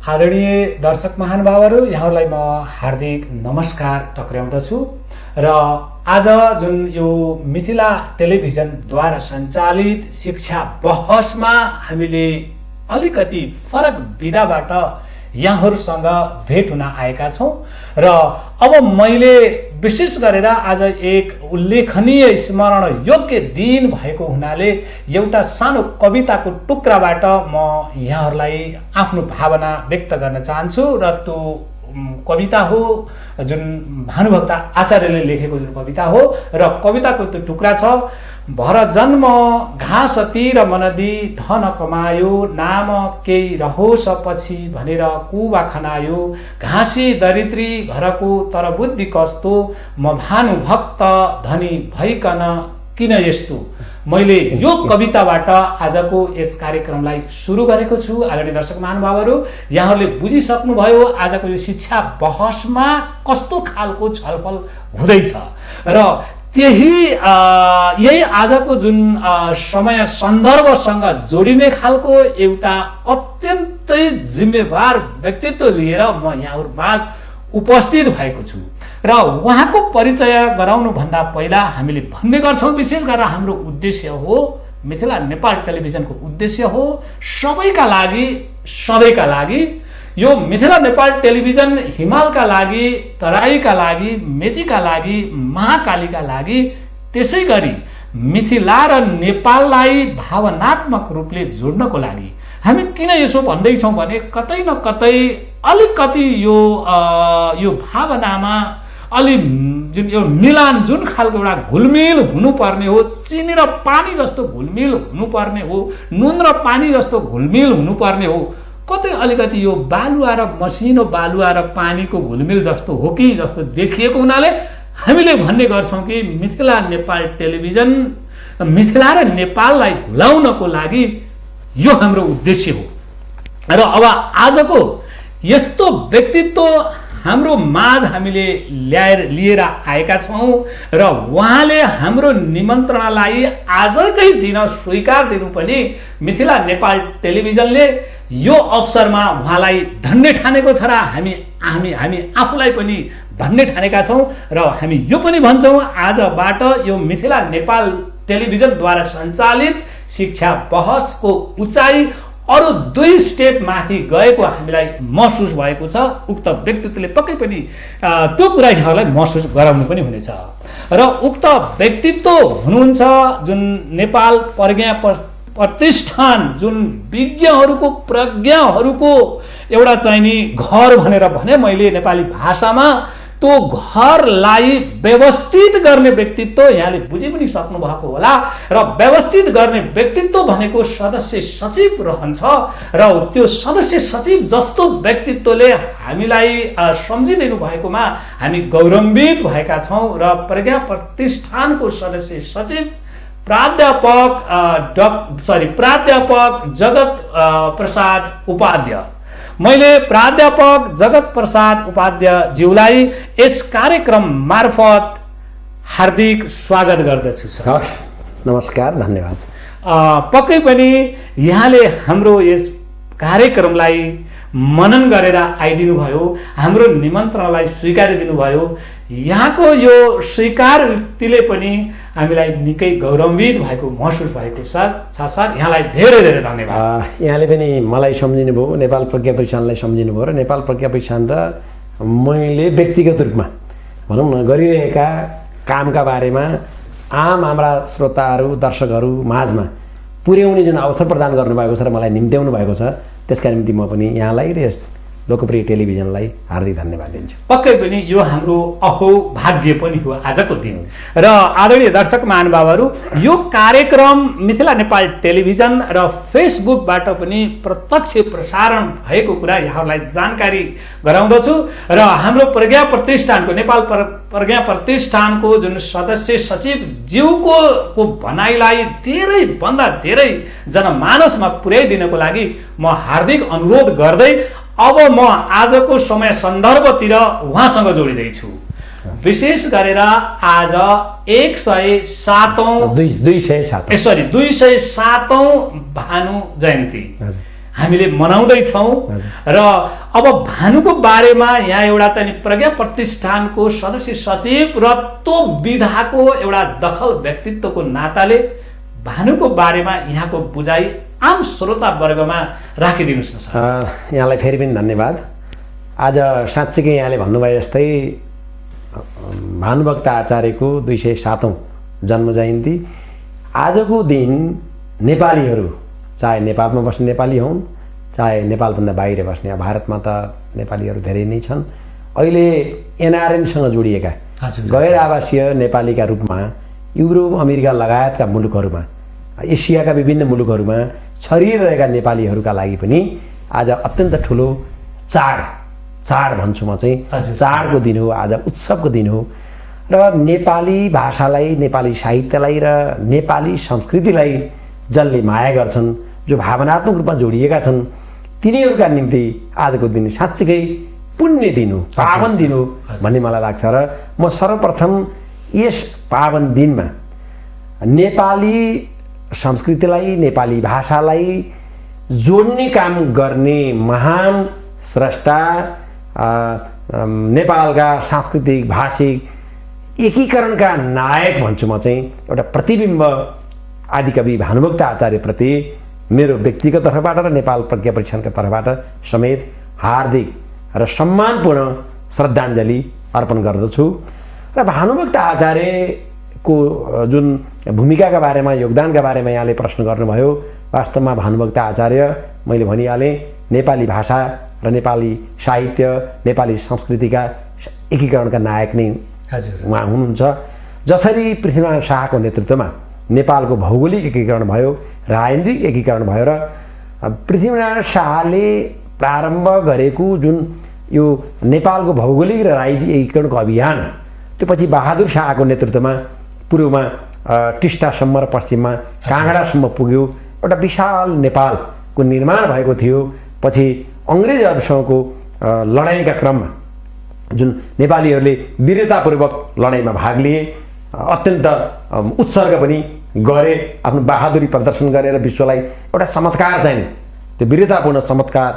आदरणीय दर्शक महानुभावहरू, यहाँलाई म हार्दिक नमस्कार टक्राउँदछु र आज जुन यो मिथिला टेलिभिजनद्वारा सञ्चालित शिक्षा बहसमा हामीले अलिकति फरक विधाबाट यहाँहरूसँग भेट हुन आएका छौं र अब मैले विशेष गरेर आज एक उल्लेखनीय स्मरण योग्य दिन भएको हुनाले एउटा सानो कविताको टुक्राबाट म यहाँहरूलाई आफ्नो भावना व्यक्त गर्न चाहन्छु र त्यो कविता हो जुन भानुभक्त आचार्यले लेखेको जुन कविता हो र कविताको त्यो टुक्रा छ। भर जन्म घाँस तिर मनदी धन कमायो, नाम केही रहोस् पछि भनेर कुवा खनायो, घाँसी दरिद्री घरको तर बुद्धि कस्तो, म भानुभक्त धनी भइकन किन यस्तो। मैले यो कविताबाट आजको यस कार्यक्रमलाई सुरु गरेको छु। आदरणीय दर्शक महानुभावहरू, यहाँहरूले बुझिसक्नुभयो आजको यो शिक्षा बहसमा कस्तो खालको छलफल हुँदैछ र यही आजको जुन समय सन्दर्भसँग जोडिने खालको एउटा अत्यन्तै जिम्मेवार व्यक्तित्व लिएर म यहाँहरूमाझ उपस्थित भएको छु र उहाँको परिचय गराउनु भन्दा पहिला हामीले भन्ने गर्छौं, विशेष गरेर हाम्रो उद्देश्य हो मिथिला नेपाल टेलिभिजनको उद्देश्य हो सबैका लागि सधैँका लागि यो मिथिला नेपाल टेलिभिजन हिमालका लागि, तराईका लागि, मेचीका लागि, महाकालीका लागि, त्यसै गरी मिथिला र नेपाललाई भावनात्मक रूपले जोड्नको लागि हामी किन यसो भन्दैछौँ भने कतै न कतै अलिकति यो भावनामा अलि जुन यो मिलान जुन खालको एउटा घुलमिल हुनुपर्ने हो, चिनी र पानी जस्तो घुलमिल हुनुपर्ने हो, नुन र पानी जस्तो घुलमिल हुनुपर्ने हो, कतै अलिकति यो बालुवा र मसिनो बालुवा र पानीको घुलमिल जस्तो हो कि जस्तो देखिएको हुनाले हामीले भन्ने गर्छौं कि मिथिला नेपाल टेलिभिजन मिथिला र नेपाललाई भुलाउनको लागि यो हाम्रो उद्देश्य हो र अब आजको यस्तो व्यक्तित्व हाम्रो माझ हामीले लिएर आएका छौं र उहाँले हाम्रो निमन्त्रणालाई आजकै दिन स्वीकार दिनु पनि मिथिला नेपाल टेलिभिजनले यो अवसरमा उहाँलाई धन्य ठानेको छ र हामी आफूलाई पनि धन्य ठानेका छौं र हामी यो पनि भन्छौं आजबाट यो मिथिला नेपाल टेलिभिजनद्वारा सञ्चालित शिक्षा बहसको उचाइ अरु 2 स्टेप माथि गएको हामीलाई महसुस भएको छ। उक्त व्यक्तित्वले पक्कै पनि त्यो कुरा यहाँलाई महसुस गराउनु पनि हुनेछ र उक्त व्यक्तित्व हुनुहुन्छ जुन नेपाल प्रज्ञा प्रतिष्ठान, जुन विज्ञहरूको प्रज्ञाहरूको एउटा चाहिँ नि घर भनेर भने मैले नेपाली भाषामा, त्यो घरलाई व्यवस्थित गर्ने व्यक्तित्व यहाँले बुझि पनि सक्नु भएको होला र व्यवस्थित गर्ने व्यक्तित्व भनेको सदस्य सचिव रहन्छ र त्यो सदस्य सचिव जस्तो व्यक्तित्वले हामीलाई सम्झिदिनु भएकोमा हामी गौरवान्वित भएका छौं र प्रज्ञा प्रतिष्ठानको सदस्य सचिव प्राध्यापक जगत प्रसाद उपाध्याय, मैले प्राध्यापक जगत प्रसाद उपाध्याय ज्यूलाई यस कार्यक्रम मार्फत हार्दिक स्वागत गर्दछु। सर नमस्कार, धन्यवाद। पक्कै पनि यहाँले हाम्रो यस कार्यक्रमलाई मनन गरेर आइदिनु भयो, हाम्रो निमन्त्रणालाई स्वीकारिदिनु भयो। यहाँको यो स्वीकृतिले पनि हामीलाई निकै गौरवान्वित भएको महसुस भएको छ सर, यहाँलाई धेरै धेरै धन्यवाद। यहाँले पनि मलाई सम्झिनु भयो, नेपाल प्रज्ञा प्रतिष्ठानलाई सम्झिनु भयो र नेपाल प्रज्ञा प्रतिष्ठान र मैले व्यक्तिगत रूपमा भनौँ न गरिरहेका कामका बारेमा आम हाम्रा श्रोताहरू दर्शकहरू माझमा पुर्याउने जुन अवसर प्रदान गर्नुभएको छ र मलाई निम्त्याउनु भएको छ, त्यसका निम्ति म पनि यहाँलाई र लोकप्रिय टेलिभिजनलाई हार्दिक धन्यवाद दिन्छु। पक्कै पनि यो हाम्रो अहोभाग्य पनि हो आजको दिन। र आदरणीय दर्शक महानुभावहरू, यो कार्यक्रम मिथिला नेपाल टेलिभिजन र फेसबुकबाट पनि प्रत्यक्ष प्रसारण भएको कुरा यहाँहरूलाई जानकारी गराउँदछु र हाम्रो प्रज्ञा प्रतिष्ठानको नेपाल प्रज्ञा प्रतिष्ठानको जुन सदस्य सचिव ज्यूको भनाइलाई धेरै भन्दा धेरै जनमानसमा पुर्याइदिनको लागि म हार्दिक अनुरोध गर्दै अब म आजको समय सन्दर्भतिर उहाँसँग जोडिदैछु। विशेष गरेर आज 207औं भानु जयन्ती हामीले मनाउँदैछौँ र अब भानुको बारेमा यहाँ एउटा चाहिँ प्रज्ञा प्रतिष्ठानको सदस्य सचिव र त्यो विधाको एउटा दखल व्यक्तित्वको नाताले भानुको बारेमा यहाँको बुझाइ आम श्रोता वर्गमा राखिदिनुहोस् न सर। यहाँलाई फेरि पनि धन्यवाद। आज साँच्चीकै यहाँले भन्नुभयो जस्तै भानुभक्त आचार्यको 207औं जन्म जयन्ती। आजको दिन नेपालीहरू चाहे नेपालमा बस्ने नेपाली हुन् चाहे नेपालभन्दा बाहिर बस्ने, भारतमा त नेपालीहरू धेरै नै छन्, अहिले एनआरएनसँग जोडिएका गैर आवासीय नेपालीका रूपमा युरोप अमेरिका लगायतका मुलुकहरूमा, एसियाका विभिन्न मुलुकहरूमा छरिरहेका नेपालीहरूका लागि पनि आज अत्यन्त ठुलो चाड भन्छु म चाहिँ, चाडको दिन हो, आज उत्सवको दिन हो र नेपाली भाषालाई, नेपाली साहित्यलाई र नेपाली संस्कृतिलाई जसले माया गर्छन्, जो भावनात्मक रूपमा जोडिएका छन्, तिनीहरूका निम्ति आजको दिन साँच्चीकै पुण्य दिन हो, पावन दिन हो भन्ने मलाई लाग्छ। र म सर्वप्रथम यस पावन दिनमा नेपाली संस्कृतिलाई, नेपाली भाषालाई जोड्ने काम गर्ने महान स्रष्टा, नेपालका सांस्कृतिक भाषिक एकीकरणका नायक भन्छु म चाहिँ, एउटा प्रतिबिम्ब आदिकवि भानुभक्त आचार्यप्रति मेरो व्यक्तिगत तर्फबाट र नेपाल प्रज्ञा प्रतिष्ठानका तर्फबाट समेत हार्दिक र सम्मानपूर्ण श्रद्धाञ्जली अर्पण गर्दछु। र भानुभक्त आचार्यको जुन भूमिकाका बारेमा, योगदानका बारेमा यहाँले प्रश्न गर्नुभयो, वास्तवमा भानुभक्त आचार्य मैले भनिहालेँ नेपाली भाषा र नेपाली साहित्य, नेपाली संस्कृतिका एकीकरणका नायक नै उहाँ हुनुहुन्छ। जसरी पृथ्वीनारायण शाहको नेतृत्वमा नेपालको भौगोलिक एकीकरण भयो, राजनीतिक एकीकरण भयो र पृथ्वीनारायण शाहले प्रारम्भ गरेको जुन यो नेपालको भौगोलिक र राजनीतिक एकीकरणको अभियान, त्यो पछि बहादुर शाहको नेतृत्वमा पूर्वमा टिस्टासम्म र पश्चिममा काँगडासम्म पुग्यो, एउटा विशाल नेपालको निर्माण भएको थियो। पछि अङ्ग्रेजहरूसँगको लडाइँका क्रममा जुन नेपालीहरूले वीरतापूर्वक लडाइँमा भाग लिए, अत्यन्त उत्सर्ग पनि गरे, आफ्नो बहादुरी प्रदर्शन गरेर विश्वलाई एउटा चमत्कार चाहिँ, त्यो वीरतापूर्ण चमत्कार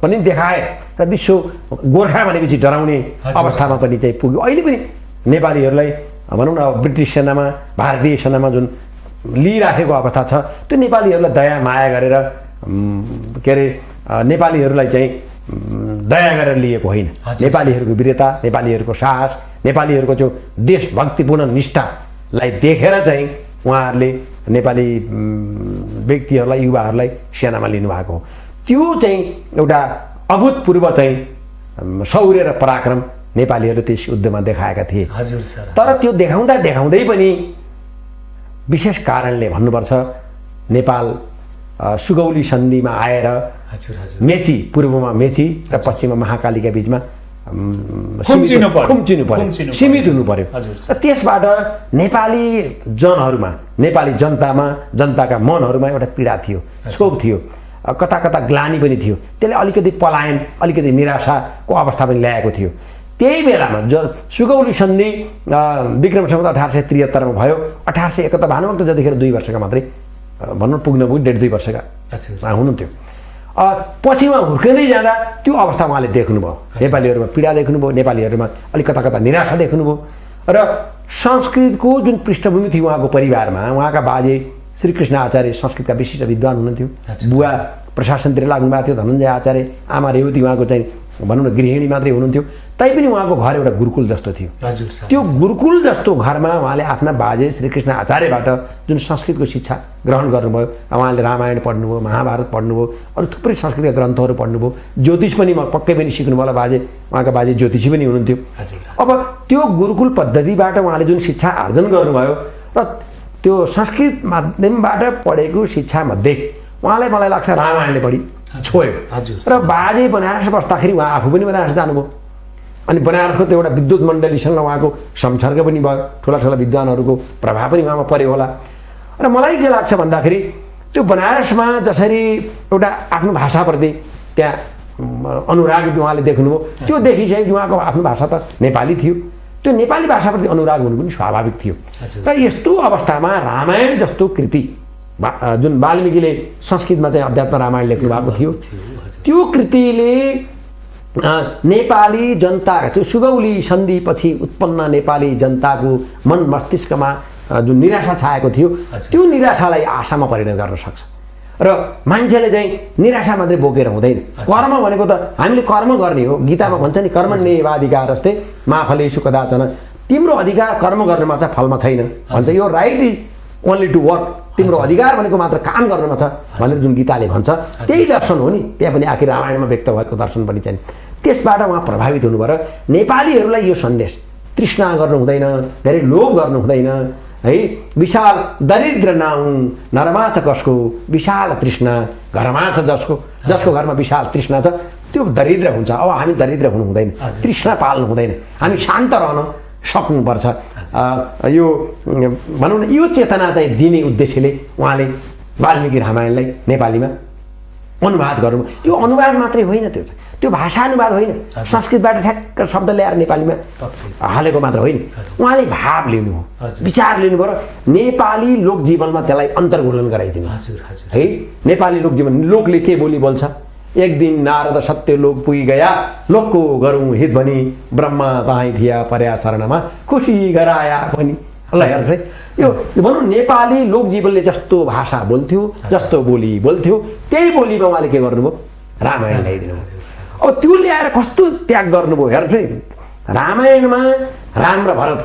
पनि देखाए र विश्व गोर्खा भनेपछि डराउने अवस्थामा पनि चाहिँ पुग्यो। अहिले पनि नेपालीहरूलाई भनौँ न ब्रिटिस सेनामा, भारतीय सेनामा जुन लिइराखेको अवस्था छ, त्यो नेपालीहरूलाई दया माया गरेर के अरे नेपालीहरूलाई चाहिँ दया गरेर लिएको होइन। नेपालीहरूको वीरता, नेपालीहरूको साहस, नेपालीहरूको जो देशभक्तिपूर्ण निष्ठालाई देखेर चाहिँ उहाँहरूले नेपाली व्यक्तिहरूलाई, युवाहरूलाई सेनामा लिनुभएको हो। त्यो चाहिँ एउटा अभूतपूर्व चाहिँ शौर्य र पराक्रम नेपालीहरूले त्यस युद्धमा देखाएका थिए। तर त्यो देखाउँदा देखाउँदै पनि विशेष कारणले भन्नुपर्छ, नेपाल सुगौली सन्धिमा आएर मेची, पूर्वमा मेची र पश्चिममा महाकालीका बिचमा खुम्चिनु पर्यो, सीमित हुनु पर्यो। र त्यसबाट नेपाली जनहरूमा, नेपाली जनतामा, जनताका मनहरूमा एउटा पीडा थियो, क्षोभ थियो, कता कता ग्लानी पनि थियो। त्यसले अलिकति पलायन, अलिकति निराशाको अवस्था पनि ल्याएको थियो। त्यही बेलामा सुगौली सन्धि विक्रम सम्वत 1873 भयो। 1871 भानुभक्त जतिखेर 2 वर्षका मात्रै भनौँ पुग्न पुग्यो, 1.5-2 वर्षका हुनुहुन्थ्यो। पछि उहाँ हुर्किँदै जाँदा त्यो अवस्था उहाँले देख्नुभयो, नेपालीहरूमा पीडा देख्नुभयो, नेपालीहरूमा अलिक कता कता निराशा देख्नुभयो। र संस्कृतको जुन पृष्ठभूमि थियो उहाँको परिवारमा, उहाँका बाजे श्रीकृष्ण आचार्य संस्कृतका विशिष्ट विद्वान हुनुहुन्थ्यो, बुवा प्रशासनतिर लाग्नुभएको थियो धनञ्जय आचार्य, आमा रेवती उहाँको चाहिँ भनौँ न गृहिणी मात्रै हुनुहुन्थ्यो। तैपनि उहाँको घर एउटा गुरुकुल जस्तो थियो। त्यो गुरुकुल जस्तो घरमा उहाँले आफ्ना बाजे श्रीकृष्ण आचार्यबाट जुन संस्कृतको शिक्षा ग्रहण गर्नुभयो, उहाँले रामायण पढ्नुभयो, महाभारत पढ्नुभयो, अरू थुप्रै संस्कृतका ग्रन्थहरू पढ्नुभयो, ज्योतिष पनि पक्कै पनि सिक्नुभयो होला बाजे, उहाँका बाजे ज्योतिषी पनि हुनुहुन्थ्यो। अब त्यो गुरुकुल पद्धतिबाट उहाँले जुन शिक्षा आर्जन गर्नुभयो र त्यो संस्कृत माध्यमबाट पढेको शिक्षामध्ये उहाँलाई मलाई लाग्छ रामायणले बढी छोयो। र बाजे बनारस बस्दाखेरि उहाँ आफू पनि बनारस जानुभयो, अनि बनारसको त्यो एउटा विद्युत मण्डलीसँग उहाँको संसर्ग पनि भयो, ठुला ठुला विद्वानहरूको प्रभाव पनि उहाँमा पर्यो होला। र मलाई के लाग्छ भन्दाखेरि त्यो बनारसमा जसरी एउटा आफ्नो भाषाप्रति त्यहाँ अनुराग उहाँले देख्नुभयो, त्यो देखिसकेपछि उहाँको आफ्नो भाषा त नेपाली थियो, त्यो नेपाली भाषाप्रति अनुराग हुनु पनि स्वाभाविक थियो। र यस्तो अवस्थामा रामायण जस्तो कृति जुन वाल्मीकिले संस्कृतमा चाहिँ अध्यात्म रामायण लेख्नु भएको थियो त्यो कृतिले नेपाली जनता त्यो सुगौली सन्धिपछि उत्पन्न नेपाली जनताको मन मस्तिष्कमा जुन निराशा छाएको थियो त्यो निराशालाई आशामा परिणत गर्न सक्छ र मान्छेले चाहिँ निराशा मात्रै बोकेर हुँदैन कर्म भनेको त हामीले कर्म गर्ने हो गीतामा भन्छ नि कर्मण्येवाधिकार जस्तै मा फलेषु कदाचन तिम्रो अधिकार कर्म गर्नुमा छ फलमा छैन भन्छ यो right is only to work तिम्रो अधिकार भनेको मात्र काम गर्नुमा छ भनेर जुन गीताले भन्छ त्यही दर्शन हो नि त्यहाँ पनि आखिर रामायणमा व्यक्त भएको दर्शन पनि चाहिँ त्यसबाट उहाँ प्रभावित हुनुभयो र नेपालीहरूलाई यो सन्देश तृष्णा गर्नु हुँदैन धेरै लोभ गर्नु हुँदैन है विशाल दरिद्र नहुन् नरमा छ कसको विशाल तृष्णा घरमा छ जसको घरमा विशाल तृष्णा छ त्यो दरिद्र हुन्छ अब हामी दरिद्र हुनु हुँदैन तृष्णा पाल्नु हुँदैन हामी शान्त रहन सक्नुपर्छ यो भनौँ न यो चेतना चाहिँ दिने उद्देश्यले उहाँले वाल्मीकि रामायणलाई नेपालीमा अनुवाद गर्नु यो अनुवाद मात्रै होइन त्यो भाषा अनुवाद होइन संस्कृतबाट ठ्याक्क शब्द ल्याएर नेपालीमा हालेको मात्र होइन उहाँले भाव लिनु हो विचार लिनुभयो र नेपाली लोकजीवनमा त्यसलाई अन्तर्गोलन गराइदिनु है नेपाली लोकजीवन लोकले के बोली बोल्छ एक दिन नारद सत्य लोक पुगी गया लोकको गरौँ हित भनी ब्रह्मा तहाँ थिया पर्या चरणमा खुसी गराया भनी ल हेर्नुहोस् है यो भनौँ नेपाली लोकजीवनले जस्तो भाषा बोल्थ्यो जस्तो बोली बोल्थ्यो त्यही बोलीमा उहाँले के गर्नुभयो रामायण ल्याइदिनु अब त्यो ल्याएर कस्तो त्याग गर्नुभयो हेर्नुहोस् है रामायणमा राम र भरत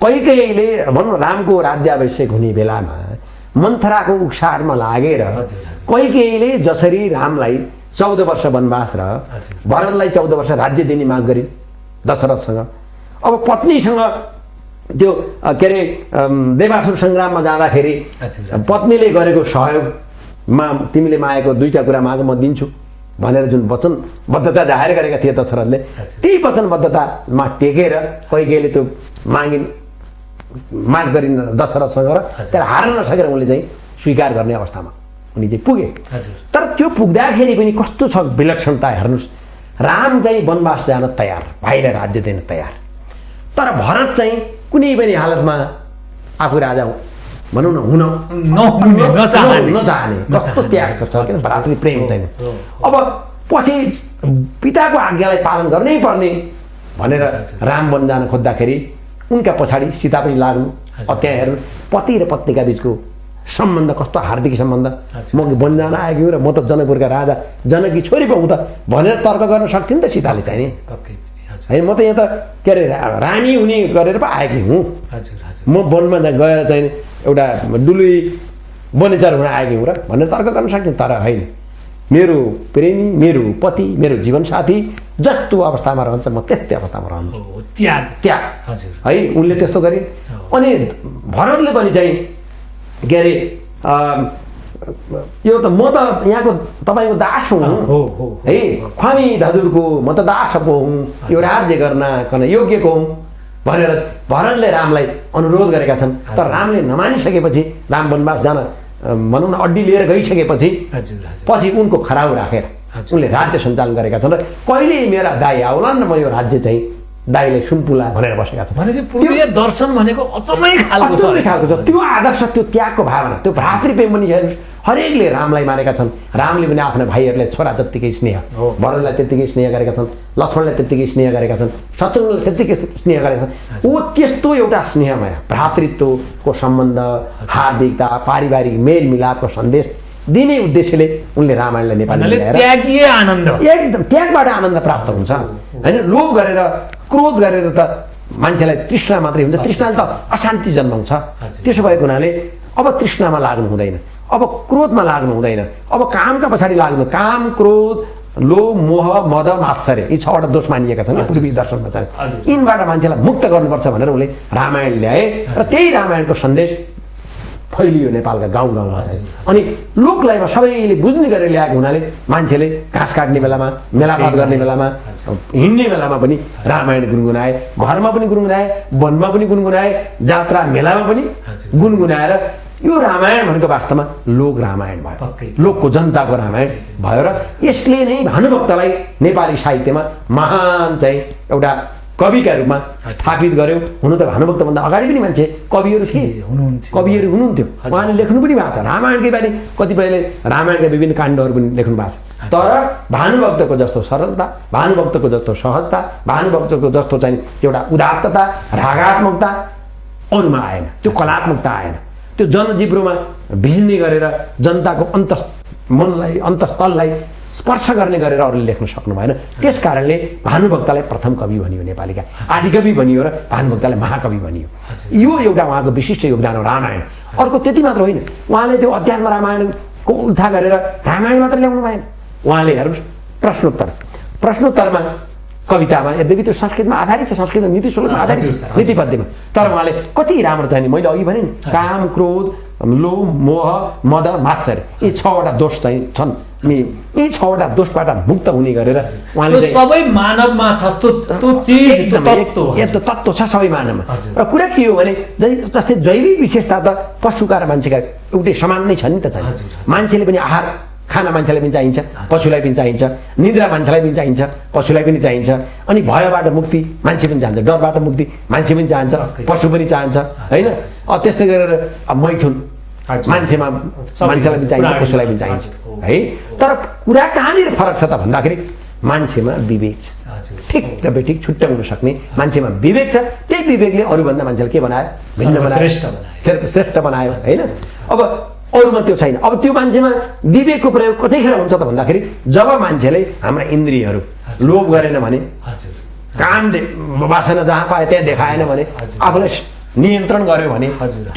कैकेयीले भनौँ रामको राज्याभिषेक हुने बेलामा मन्थराको उक्सारमा लागेर कैकेयीले जसरी रामलाई 14 वर्ष वनवास र भरतलाई 14 वर्ष राज्य दिने माग गरिन् दशरथसँग अब पत्नीसँग त्यो के अरे देवासुर सङ्ग्राममा जाँदाखेरि पत्नीले गरेको सहयोगमा तिमीले मागेको 2टा कुरा माग म दिन्छु भनेर जुन वचनबद्धता जाहेर गरेका थिए दशरथले त्यही वचनबद्धतामा टेकेर कैकेयीले त्यो माग गरिन् दशरथसँग र तर हार्न नसकेर उनले चाहिँ स्वीकार गर्ने अवस्थामा उनी चाहिँ पुगे तर त्यो पुग्दाखेरि पनि कस्तो छ विलक्षणता हेर्नुहोस् राम चाहिँ वनवास जान तयार भाइलाई राज्य दिन तयार तर भरत चाहिँ कुनै पनि हालतमा आफू राजा भनौँ न नचाहने कस्तो त्याग छ किन भ्रातृ प्रेम छैन अब पछि पिताको आज्ञालाई पालन गर्नै पर्ने भनेर राम वन जान खोज्दाखेरि उनका पछाडि सीता पनि लाग्नु त्यहाँ हेर्नु पति र पत्नीका बिचको सम्बन्ध कस्तो हार्दिक सम्बन्ध म वन जान आएको र म त जनकपुरका राजा जनकी छोरी पो हुँ त भनेर तर्क गर्न सक्थ्यो नि त सीताले चाहिँ है म त यहाँ त के अरे रानी हुने गरेर पो आएकी हुँ म वनमा गएर चाहिँ एउटा डुलुई बनेचर हुन आएकी हुँ र भनेर तर्क गर्न सक्थ्यो तर होइन मेरो प्रेमी मेरो पति मेरो जीवनसाथी जस्तो अवस्थामा रहन्छ म त्यस्तै अवस्थामा रहन्छु त्याग है उनले त्यस्तो गरे अनि भरतले पनि चाहिँ के अरे यो त म त यहाँको तपाईँको दास हुँ है ख्वामी हजुरको म त दास पो हुँ यो राज्य गर्न योग्यको हुँ भनेर भरतले रामलाई अनुरोध गरेका छन् तर रामले नमानिसकेपछि राम वनवास जान भनौँ न अड्डी लिएर गइसकेपछि पछि उनको खराउ राखेर उनले राज्य सञ्चालन गरेका छन् र कहिले मेरा दाइ आउलान् न म यो राज्य चाहिँ दाइले सुनपुला भनेर बसेका छन् भनेपछि पूर्वीय दर्शन भनेको अचम्मै खालको छ त्यो आदर्श त्यो त्यागको भावना त्यो भ्रातृप्रेम पनि हेर्नुहोस् हरेकले रामलाई मानेका छन् रामले पनि आफ्ना भाइहरूलाई छोरा जत्तिकै स्नेह भरतलाई त्यत्तिकै स्नेह गरेका छन् लक्ष्मणलाई त्यत्तिकै स्नेह गरेका छन् शत्रुघ्नलाई त्यत्तिकै स्नेह गरेका छन् ऊ त्यस्तो एउटा स्नेहमय भ्रातृत्वको सम्बन्ध हार्दिकता पारिवारिक मेलमिलापको सन्देश दिने उद्देश्यले उनले रामायणलाई नेपालीमा ल्याएर आनन्द एकदम त्यागबाट आनन्द प्राप्त हुन्छ होइन लोभ गरेर क्रोध गरेर त मान्छेलाई तृष्णा मात्रै हुन्छ तृष्णाले त अशान्ति जन्माउँछ त्यसो भएको हुनाले अब तृष्णामा लाग्नु हुँदैन अब क्रोधमा लाग्नु हुँदैन अब कामका पछाडि लाग्नु काम क्रोध लोभ मोह मद मात्सर्य यी 6वटा दोष मानिएका छन् पूर्वी दर्शनमा चाहिँ यिनबाट मान्छेलाई मुक्त गर्नुपर्छ भनेर उनले रामायण ल्याए र त्यही रामायणको सन्देश फैलियो नेपालका गाउँ गाउँमा चाहिँ अनि लोकलाइमा सबैले बुझ्ने गरेर ल्याएको हुनाले मान्छेले घाँस काट्ने बेलामा मेलापात गर्ने बेलामा हिँड्ने बेलामा पनि रामायण गुनगुनाए घरमा पनि गुनगुनाए वनमा पनि गुनगुनाए जात्रा मेलामा पनि गुनगुनाएर यो रामायण भनेको वास्तवमा लोक रामायण भयो लोकको जनताको रामायण भयो र यसले नै भानुभक्तलाई नेपाली साहित्यमा महान चाहिँ एउटा कविका रूपमा स्थापित गर्यो। हुन त भानुभक्तभन्दा अगाडि पनि मान्छे कविहरू थिए, कविहरू हुनुहुन्थ्यो, उहाँले लेख्नु पनि भएको छ। रामायणकै बारे कतिपयले रामायणका विभिन्न काण्डहरू पनि लेख्नु भएको छ। तर भानुभक्तको जस्तो सरलता, भानुभक्तको जस्तो सहजता, भानुभक्तको जस्तो चाहिँ एउटा उदात्तता, रागात्मकता अरूमा आएन, त्यो कलात्मकता आएन। त्यो जनजिब्रोमा भिज्ने गरेर जनताको मनलाई अन्तस्थललाई स्पर्श गर्ने गरेर अरूले लेख्न सक्नु भएन। त्यस कारणले भानुभक्तलाई प्रथम कवि भनियो, नेपालीका आदिकवि भनियो र भानुभक्तलाई महाकवि भनियो। यो एउटा उहाँको विशिष्ट योगदान हो रामायण। अर्को त्यति मात्र होइन, उहाँले त्यो अध्यात्म रामायणको उल्था गरेर रामायण मात्र ल्याउनु भएन। उहाँले हेर्नुहोस् प्रश्नोत्तरमा कवितामा यद्यपि त्यो संस्कृतमा आधारित छ, संस्कृत नीति श्लोकमा आधारित छ, नीति पद्यमा, तर उहाँले कति राम्रो चाहिँ मैले अघि भने नि काम, क्रोध, लोभ, मोह, मद, मात्सर्य यी 6वटा दोष चाहिँ छन्। यी 6वटा दोषबाट मुक्त हुने गरेर उहाँले सबै मानवमा छ, त्यो चीज तत्त्व छ सबै मानवमा। र कुरा के हो भने जस्तै जैविक विशेषता त पशुका र मान्छेका एउटै समान नै छ नि त। चाहिँ मान्छेले पनि आहार खाना मान्छेलाई पनि चाहिन्छ, पशुलाई पनि चाहिन्छ, निद्रा मान्छेलाई पनि चाहिन्छ, पशुलाई पनि चाहिन्छ। अनि भयबाट मुक्ति मान्छे पनि चाहन्छ, डरबाट मुक्ति मान्छे पनि चाहन्छ, पशु पनि चाहन्छ, होइन? त्यस्तै गरेर मैथुन मान्छेलाई पनि चाहिन्छ, पशुलाई पनि चाहिन्छ, है? तर कुरा कहाँनिर फरक छ त भन्दाखेरि मान्छेमा विवेक छ, ठिक र बेठिक छुट्याउन सक्ने मान्छेमा विवेक छ। त्यही विवेकले अरूभन्दा मान्छेलाई के बनायो? भिन्न बनायो, श्रेष्ठ बनायो, होइन? अब अरूमा त्यो छैन। अब त्यो मान्छेमा विवेकको प्रयोग कतिखेर हुन्छ त भन्दाखेरि जब मान्छेले हाम्रा इन्द्रियहरू लोभ गरेन भने, काम वासना जहाँ पाए त्यहाँ देखाएन भने, आफूलाई नियन्त्रण गर्यो भने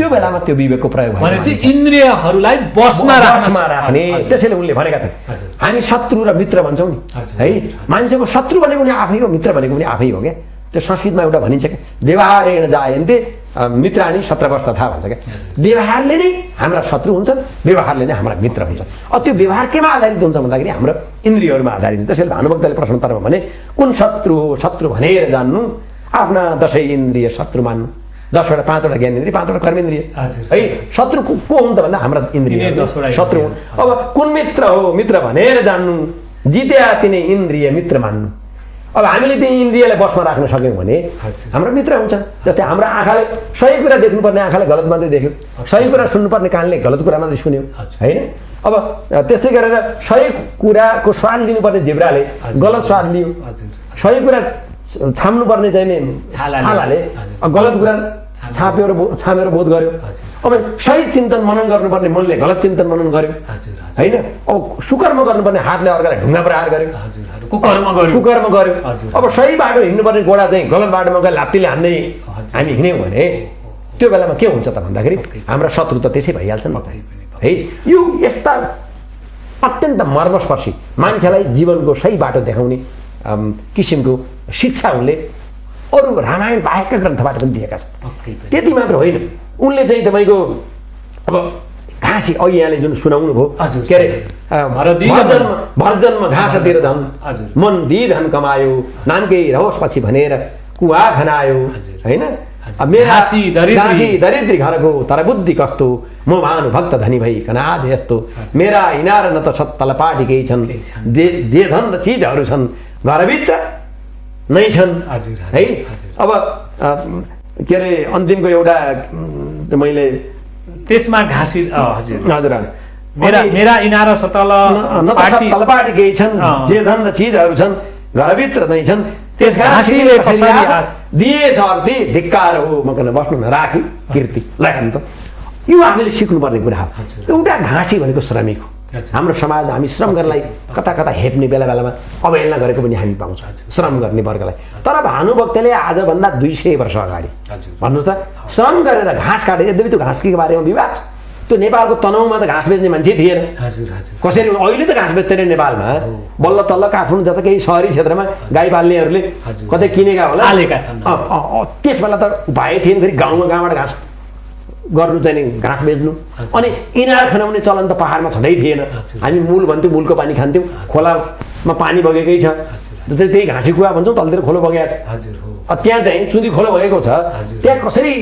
त्यो बेलामा त्यो विवेकको प्रयोग भनेपछि इन्द्रियहरूलाई बसमा राख्ने। त्यसैले उनले भनेका छन् हामी शत्रु र मित्र भन्छौँ नि, है? मान्छेको शत्रु भनेको पनि आफै हो, मित्र भनेको पनि आफै हो क्या। त्यो संस्कृतमा एउटा भनिन्छ क्या, व्यवहारेण जायन्ते मित्राणि शत्रवस्तथा था भन्छ क्या। व्यवहारले नै हाम्रा शत्रु हुन्छन्, व्यवहारले नै हाम्रा मित्र हुन्छन्। त्यो व्यवहार केमा आधारित हुन्छ भन्दाखेरि हाम्रो इन्द्रियहरूमा आधारित हुन्छ। त्यसैले भानुभक्तले प्रश्नोत्तरमा भने कुन शत्रु हो शत्रु भनेर जान्नु, आफ्ना 10 इन्द्रिय शत्रु मान्नु। 10वटा 5वटा ज्ञानेन्द्रिय, 5वटा कर्मेन्द्रिय, है? शत्रु को हुन् त भन्दा हाम्रा इन्द्रिय शत्रु हुन्। अब कुन मित्र हो मित्र भनेर जान्नु, जित्या तिनै इन्द्रिय मित्र मान्नु। अब हामीले त्यो इन्द्रियलाई बसमा राख्न सक्यौँ भने हाम्रो मित्र हुन्छ। जस्तै हाम्रो आँखाले सही कुरा देख्नुपर्ने आँखाले गलत मात्रै देख्यो, सही कुरा सुन्नुपर्ने कानले गलत कुरा मात्रै सुन्यो, होइन? अब त्यस्तै गरेर सही कुराको स्वाद लिनुपर्ने जिब्राले गलत स्वाद लियो, सही कुरा छाम्नुपर्ने चाहिँ छालाले गलत कुरा छामेर बोध गर्यो। अब सही चिन्तन मनन गर्नुपर्ने मनले गलत चिन्तन मनन गर्यो, होइन? अब सुकर्म गर्नुपर्ने हातले अर्कालाई ढुङ्गा प्रहार गर्यो, कुकर्म गर्यो। अब सही बाटो हिँड्नुपर्ने गोडा चाहिँ गलत बाटोमा गएर लात्तीले हान्दै हामी हिँड्यौँ भने त्यो बेलामा के हुन्छ त भन्दाखेरि हाम्रा शत्रु त त्यसै भइहाल्छन्, है? यो यस्ता अत्यन्त मर्मस्पर्शी मान्छेलाई जीवनको सही बाटो देखाउने किसिमको शिक्षा उनले अरू रामायण बाहेकका ग्रन्थबाट पनि दिएका छन्। त्यति मात्र होइन, उनले चाहिँ तपाईँको अब घाँसी अघि यहाँले जुन सुनाउनु भयो, के अरे भरजन्म घाँसतिर धन मन दिधन कमायो नामकै रहोस् पछि भनेर कुवा खनायो, होइन? मेरा दरिद्री घरको तर बुद्धि कस्तो म भानुभक्त धनी भई कनाज यस्तो मेरा इनार न त सत्तल पाटिकै छन् जे धन र चिजहरू छन् घरभित्र नै छन्, है? अब के अरे अन्तिमको एउटा मैले त्यसमा घाँसी हजुर मेरा इनार सतल पाटिकै छन् जे धन र चिजहरू छन् घरभित्र नै छन् त्यस घाँसीले दिएछ अर्ती धिक्कार हो मकन बस्नु नराखी कीर्ति। ल त यो हामीले सिक्नुपर्ने कुरा हो। एउटा घाँसी भनेको श्रमिक हो। हाम्रो समाज हामी श्रम गर्नलाई कता कता हेप्ने बेला बेलामा अवहेलना गरेको पनि हामी पाउँछौँ, श्रम गर्ने वर्गलाई। तर भानुभक्तले आजभन्दा 200 वर्ष अगाडि भन्नुहोस् त श्रम गरेर घाँस काटे, यद्यपि त्यो घाँसको बारेमा विवाद छ। त्यो नेपालको तनहुमा त घाँस बेच्ने मान्छे थिएन, कसरी अहिले त घाँस बेच्दैन नेपालमा। बल्ल तल्ल काठमाडौँ जता केही सहरी क्षेत्रमा गाई पाल्नेहरूले कतै किनेका होला, त्यस बेला त उपाय थिएन। फेरि गाउँबाट घाँस गर्नु चाहिँ घाँस बेच्नु, अनि इनार खनाउने चलन त पहाडमा छँदै थिएन। हामी मूल भन्थ्यौँ, मूलको पानी खान्थ्यौँ, खोलामा पानी बगेकै छ, जस्तै त्यही घाँसी कुवा भन्छौँ, तलतिर खोलो बगेको छ। त्यहाँ चाहिँ चुँदी खोलो बगेको छ, त्यहाँ कसरी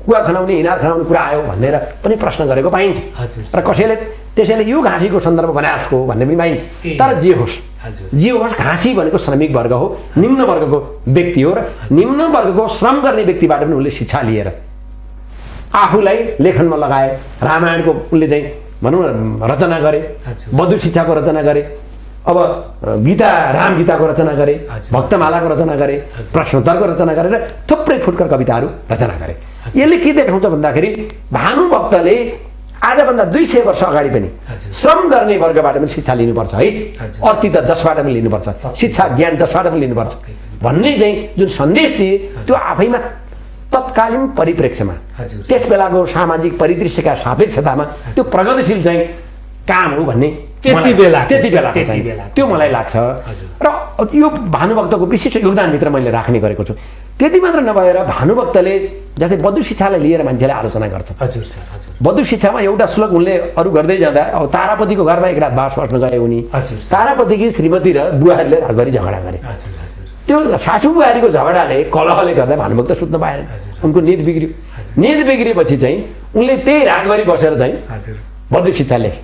कुवा खनाउने इनार खनाउने कुरा आयो भनेर पनि प्रश्न गरेको पाइन्छ। र कसैले त्यसैले यो घाँसीको सन्दर्भ बनाएको भन्ने पनि पाइन्छ। तर जे होस् हजुर। जे होस् घाँसी भनेको श्रमिक वर्ग हो, निम्न वर्गको व्यक्ति हो र निम्न वर्गको श्रम गर्ने व्यक्तिबाट पनि उनले शिक्षा लिएर आफूलाई लेखनमा लगाए। रामायणको उनले चाहिँ भनौँ न रचना गरे, बधु शिक्षाको रचना गरे, अब गीता राम गीताको रचना गरे, भक्तमालाको रचना गरे, प्रश्नोत्तरको रचना गरेर थुप्रै फुटकर कविताहरू रचना गरे। यसले के देखाउँछ भन्दाखेरि भानुभक्तले आजभन्दा 200 वर्ष अगाडि पनि श्रम गर्ने वर्गबाट पनि शिक्षा लिनुपर्छ है, अति त जसबाट पनि लिनुपर्छ, शिक्षा ज्ञान जसबाट पनि लिनुपर्छ भन्ने चाहिँ जुन सन्देश दिए त्यो आफैमा तत्कालीन परिप्रेक्ष्यमा त्यस बेलाको सामाजिक परिदृश्यका सापेक्षतामा त्यो प्रगतिशील चाहिँ काम हो भन्ने त्यति बेला त्यो मलाई लाग्छ। र यो भानुभक्तको विशिष्ट योगदानभित्र मैले राख्ने गरेको छु। त्यति मात्र नभएर भानुभक्तले जस्तै बधु शिक्षालाई लिएर मान्छेले आलोचना गर्छ। हजुर सर, हजुर। बधु शिक्षामा एउटा श्लोक उनले अरू गर्दै जाँदा अब तारापतिको घरमा एक रात बास बस्न गए उनी, तारापतिकी श्रीमती र बुहारीले रातभरि झगडा गरे। त्यो सासू बुहारीको झगडाले कलहले गर्दा भानुभक्त सुत्न पाएन, उनको निद बिग्रियो। निद बिग्रिएपछि चाहिँ उनले त्यही रातभरि बसेर चाहिँ बधु शिक्षा लेखे।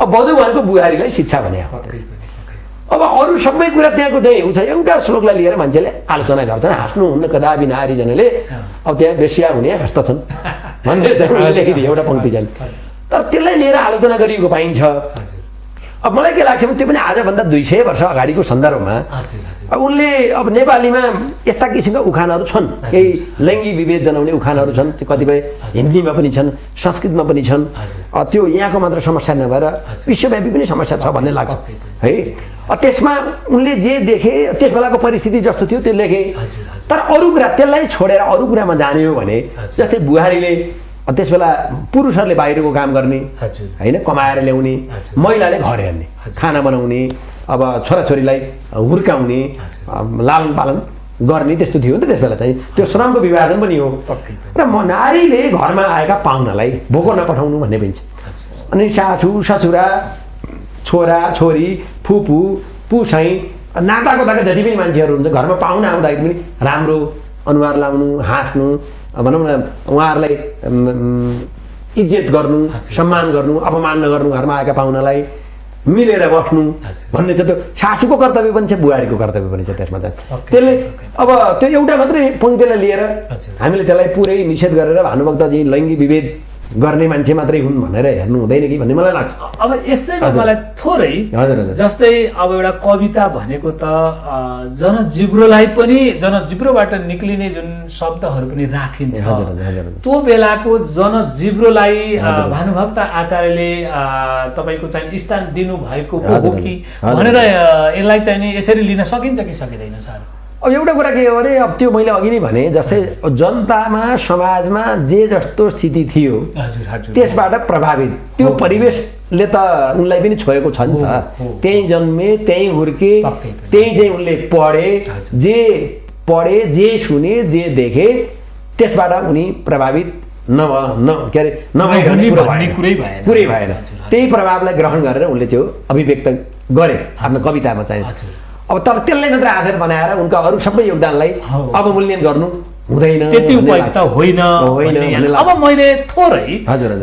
अब बधु भनेको बुहारीलाई शिक्षा भने अब अरू सबै कुरा त्यहाँको चाहिँ हुन्छ एउटा श्लोकलाई लिएर मान्छेले आलोचना गर्छन्। हाँस्नुहुन्न कदापि नारीजनले अब त्यहाँ बेसिया हुने हाँस्दछन् भन्ने चाहिँ लेखिदिए एउटा पङ्क्ति चाहिँ। तर त्यसलाई लिएर आलोचना गरिएको पाइन्छ। अब मलाई के लाग्छ भने त्यो पनि आजभन्दा 200 वर्ष अगाडिको सन्दर्भमा उनले अब नेपालीमा यस्ता किसिमका उखानहरू छन्, केही लैङ्गिक विभेद जनाउने उखानहरू छन्, त्यो कतिपय हिन्दीमा पनि छन्, संस्कृतमा पनि छन्। त्यो यहाँको मात्र समस्या नभएर विश्वव्यापी पनि समस्या छ भन्ने लाग्छ है। त्यसमा उनले जे देखे त्यस बेलाको परिस्थिति जस्तो थियो त्यो लेखे। तर अरू कुरा त्यसलाई छोडेर अरू कुरामा जाने हो भने जस्तै बुहारीले त्यस बेला पुरुषहरूले बाहिरको काम गर्ने होइन, कमाएर ल्याउने, महिलाले घर हेर्ने, खाना बनाउने, अब छोराछोरीलाई हुर्काउने, लालन पालन गर्ने, त्यस्तो थियो नि त त्यस बेला चाहिँ। त्यो श्रमको विभाजन पनि हो। र नारीले घरमा आएका पाहुनालाई भोको नपठाउनु भन्ने पनि छ। अनि सासू ससुरा छोरा छोरी फुपू पुसाई नातागोताका जति पनि मान्छेहरू हुन्छ घरमा पाहुना आउँदाखेरि पनि राम्रो अनुहार लाउनु, हाँस्नु, भनौँ न उहाँहरूलाई इज्जत गर्नु, सम्मान गर्नु, अपमान नगर्नु, घरमा आएका पाहुनालाई मिलेर बस्नु भन्ने चाहिँ त्यो सासूको कर्तव्य पनि छ, बुहारीको कर्तव्य पनि छ त्यसमा चाहिँ। त्यसले अब त्यो एउटा मात्रै पङ्क्तिलाई लिएर हामीले त्यसलाई पुरै निषेध गरेर भानुभक्तजी लैङ्गिक विभेद गर्ने मान्छे मात्रै हुन् भनेर हेर्नु हुँदैन कि भन्ने मलाई लाग्छ। अब यसैमा मलाई थोरै जस्तै अब एउटा कविता भनेको त जनजिब्रोलाई पनि जनजिब्रोबाट निक्लिने जुन शब्दहरू पनि राखिन्छ। त्यो बेलाको जनजिब्रोलाई भानुभक्त आचार्यले तपाईँको चाहिँ स्थान दिनुभएको हो कि भनेर यसलाई चाहिँ यसरी लिन सकिन्छ कि सकिँदैन सर? अब एउटा कुरा के हो भने अब त्यो मैले अघि नै भने जस्तै जनतामा समाजमा जे जस्तो स्थिति थियो त्यसबाट प्रभावित त्यो परिवेशले त उनलाई पनि छोएको छ नि त। त्यही जन्मे, त्यही हुर्के, त्यही चाहिँ उनले पढे, जे सुने, जे देखे, त्यसबाट उनी प्रभावित पुरै भएन। त्यही प्रभावलाई ग्रहण गरेर उनले त्यो अभिव्यक्त गरे आफ्नो कवितामा चाहिँ। अब तर त्यसलाई मात्र आधार बनाएर उनका अरू सबै योगदानलाई अवमूल्यन गर्नु हुँदैन, त्यति उपयुक्त होइन। अब मैले थोरै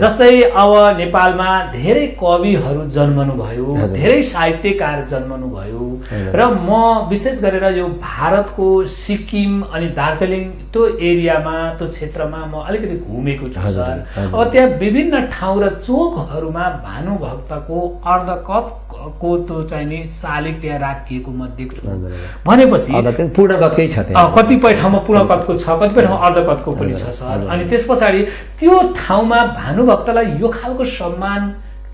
जस्तै अब नेपालमा धेरै कविहरू जन्मनु भयो, धेरै साहित्यकार जन्मनु भयो र म विशेष गरेर यो भारतको सिक्किम अनि दार्जिलिङ त्यो एरियामा त्यो क्षेत्रमा म अलिकति घुमेको छु सर। अब त्यहाँ विभिन्न ठाउँ र चोकहरूमा भानुभक्तको अर्धकथको त्यो चाहिँ नि शालिग त्यहाँ राखिएको म देख्छु। भनेपछि पूर्णकथकै छ, कतिपय ठाउँमा पूर्णकथको छ, कतिपय ठाउँमा अर्धकथको पनि छ सर। अनि त्यस पछाडि त्यो ठाउँमा भानुभक्तलाई यो खालको सम्मान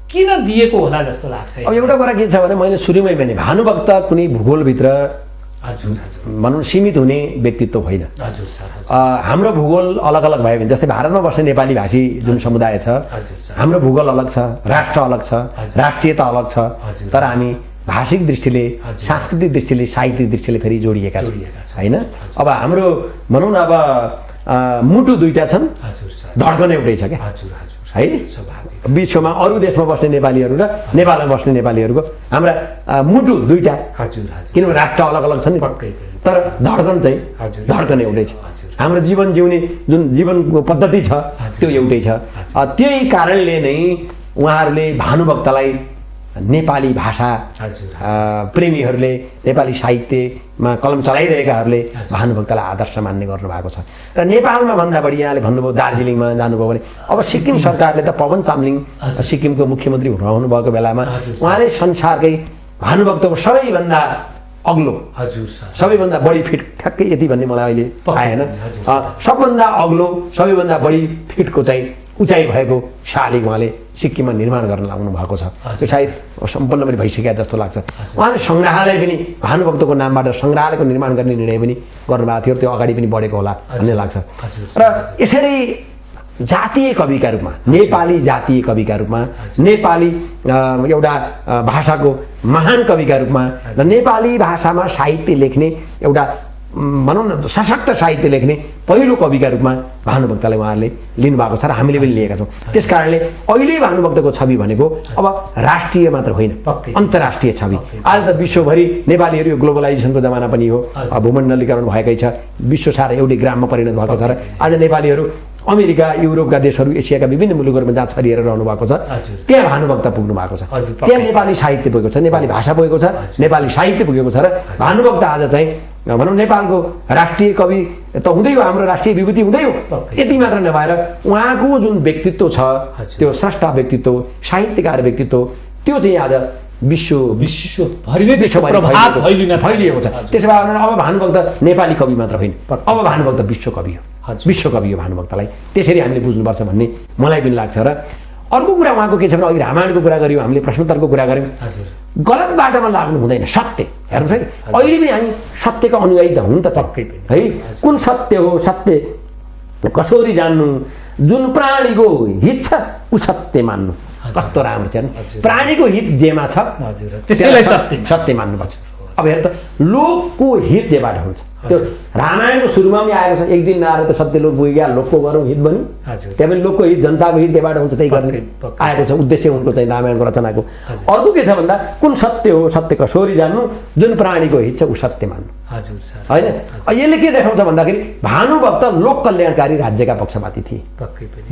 किन दिएको होला जस्तो लाग्छ? अब एउटा कुरा के छ भने मैले सुरुमै भने भानुभक्त कुनै भूगोलभित्र भनौँ सीमित हुने व्यक्तित्व होइन। हाम्रो भूगोल अलग अलग भयो भने जस्तै भारतमा बस्ने नेपाली भाषी जुन समुदाय छ हाम्रो भूगोल अलग छ, राष्ट्र अलग छ, राष्ट्रियता अलग छ, तर हामी भाषिक दृष्टिले, सांस्कृतिक दृष्टिले, साहित्यिक दृष्टिले फेरि जोडिएका छौँ होइन। अब हाम्रो भनौँ न अब मुटु दुईटा छन्, धड्कन एउटै छ क्या है। विश्वमा अरू देशमा बस्ने नेपालीहरू र नेपालमा बस्ने नेपालीहरूको हाम्रा मुटु दुईटा, किनभने राष्ट्र अलग अलग छन् तर धड्कन चाहिँ धड्कन एउटै छ। हाम्रो जीवन जिउने जुन जीवनको पद्धति छ त्यो एउटै छ। त्यही कारणले नै उहाँहरूले भानुभक्तलाई नेपाली भाषा प्रेमीहरूले नेपाली साहित्यमा कलम चलाइरहेकाहरूले भानुभक्तलाई आदर्श मान्ने गर्नुभएको छ। र नेपालमा भन्दा बढी यहाँले भन्नुभयो दार्जिलिङमा जानुभयो भने अब सिक्किम सरकारले त पवन चामलिङ सिक्किमको मुख्यमन्त्री रहनु भएको बेलामा उहाँले संसारकै भानुभक्तको सबैभन्दा अग्लो सबैभन्दा बढी फिट ठ्याक्कै यति भन्ने मलाई अहिले आएन, सबभन्दा अग्लो सबैभन्दा बढी फिटको चाहिँ उचाइ भएको शालिग उहाँले सिक्किममा निर्माण गर्न लाग्नु भएको छ। त्यो सायद सम्पन्न पनि भइसक्यो जस्तो लाग्छ। उहाँले सङ्ग्रहालय पनि भानुभक्तको नामबाट सङ्ग्रहालयको निर्माण गर्ने निर्णय पनि गर्नुभएको थियो, त्यो अगाडि पनि बढेको होला भन्ने लाग्छ। र यसरी जातीय कविका रूपमा नेपाली जातीय कविका रूपमा नेपाली एउटा भाषाको महान कविका रूपमा र नेपाली भाषामा साहित्य लेख्ने एउटा भनौँ न सशक्त साहित्य लेख्ने पहिलो कविका रूपमा भानुभक्तलाई उहाँहरूले लिनुभएको छ र हामीले पनि लिएका छौँ। त्यस कारणले अहिले भानुभक्तको छवि भनेको अब राष्ट्रिय मात्र होइन, अन्तर्राष्ट्रिय छवि। आज त विश्वभरि नेपालीहरू यो ग्लोबलाइजेसनको जमाना पनि हो, भूमण्डलीकरण भएकै छ, विश्व सारा एउटै ग्राममा परिणत भएको छ र आज नेपालीहरू अमेरिका युरोपका देशहरू एसियाका विभिन्न मुलुकहरूमा जहाँ छरिएर रहनु भएको छ त्यहाँ भानुभक्त पुग्नु भएको छ, त्यहाँ नेपाली साहित्य पुगेको छ, नेपाली भाषा पुगेको छ, नेपाली साहित्य पुगेको छ र भानुभक्त आज चाहिँ भनौँ नेपालको राष्ट्रिय कवि त हुँदै हो, हाम्रो राष्ट्रिय विभूति हुँदै हो। यति मात्र नभएर उहाँको जुन व्यक्तित्व छ त्यो स्रष्टा व्यक्तित्व साहित्यकार व्यक्तित्व त्यो चाहिँ आज विश्वभरि फैलिएको छ। त्यसो भए अब भानुभक्त नेपाली कवि मात्र होइन, अब भानुभक्त विश्वकवि हो, विश्वकवि हो भानुभक्तलाई। त्यसरी हामीले बुझ्नुपर्छ भन्ने मलाई पनि लाग्छ। र अर्को कुरा उहाँको के छ भने अघि रामायणको कुरा गऱ्यौँ, हामीले प्रश्नोत्तरको कुरा गऱ्यौँ, गलत बाटोमा लाग्नु हुँदैन। सत्य हेर्नुहोस् है, अहिले पनि हामी सत्यको अनुयायी त हुन् त पक्कै है। कुन सत्य हो, सत्य कसरी जान्नु, जुन प्राणीको हित छ ऊ सत्य मान्नु। कस्तो राम्रो छ, प्राणीको हित जेमा छ त्यसैलाई सत्य मान्नुपर्छ। अब हेर त लोकको हित जेबाट हुन्छ, त्यो रामायणको सुरुमा पनि आएको छ, एक दिन नआएर त सत्य लोक पुग्यो, लोकको गरौँ हित बन्यो। त्यहाँ पनि लोकको हित जनताको हित जेबाट हुन्छ त्यही गर्ने आएको छ उद्देश्य उनको चाहिँ रामायणको रचनाको। अर्को के छ भन्दा कुन सत्य हो, सत्य कसरी जान्नु, जुन प्राणीको हित छ ऊ सत्य मान्नु होइन। यसले के देखाउँछ भन्दाखेरि भानुभक्त लोक कल्याणकारी राज्यका पक्षपाती थिए,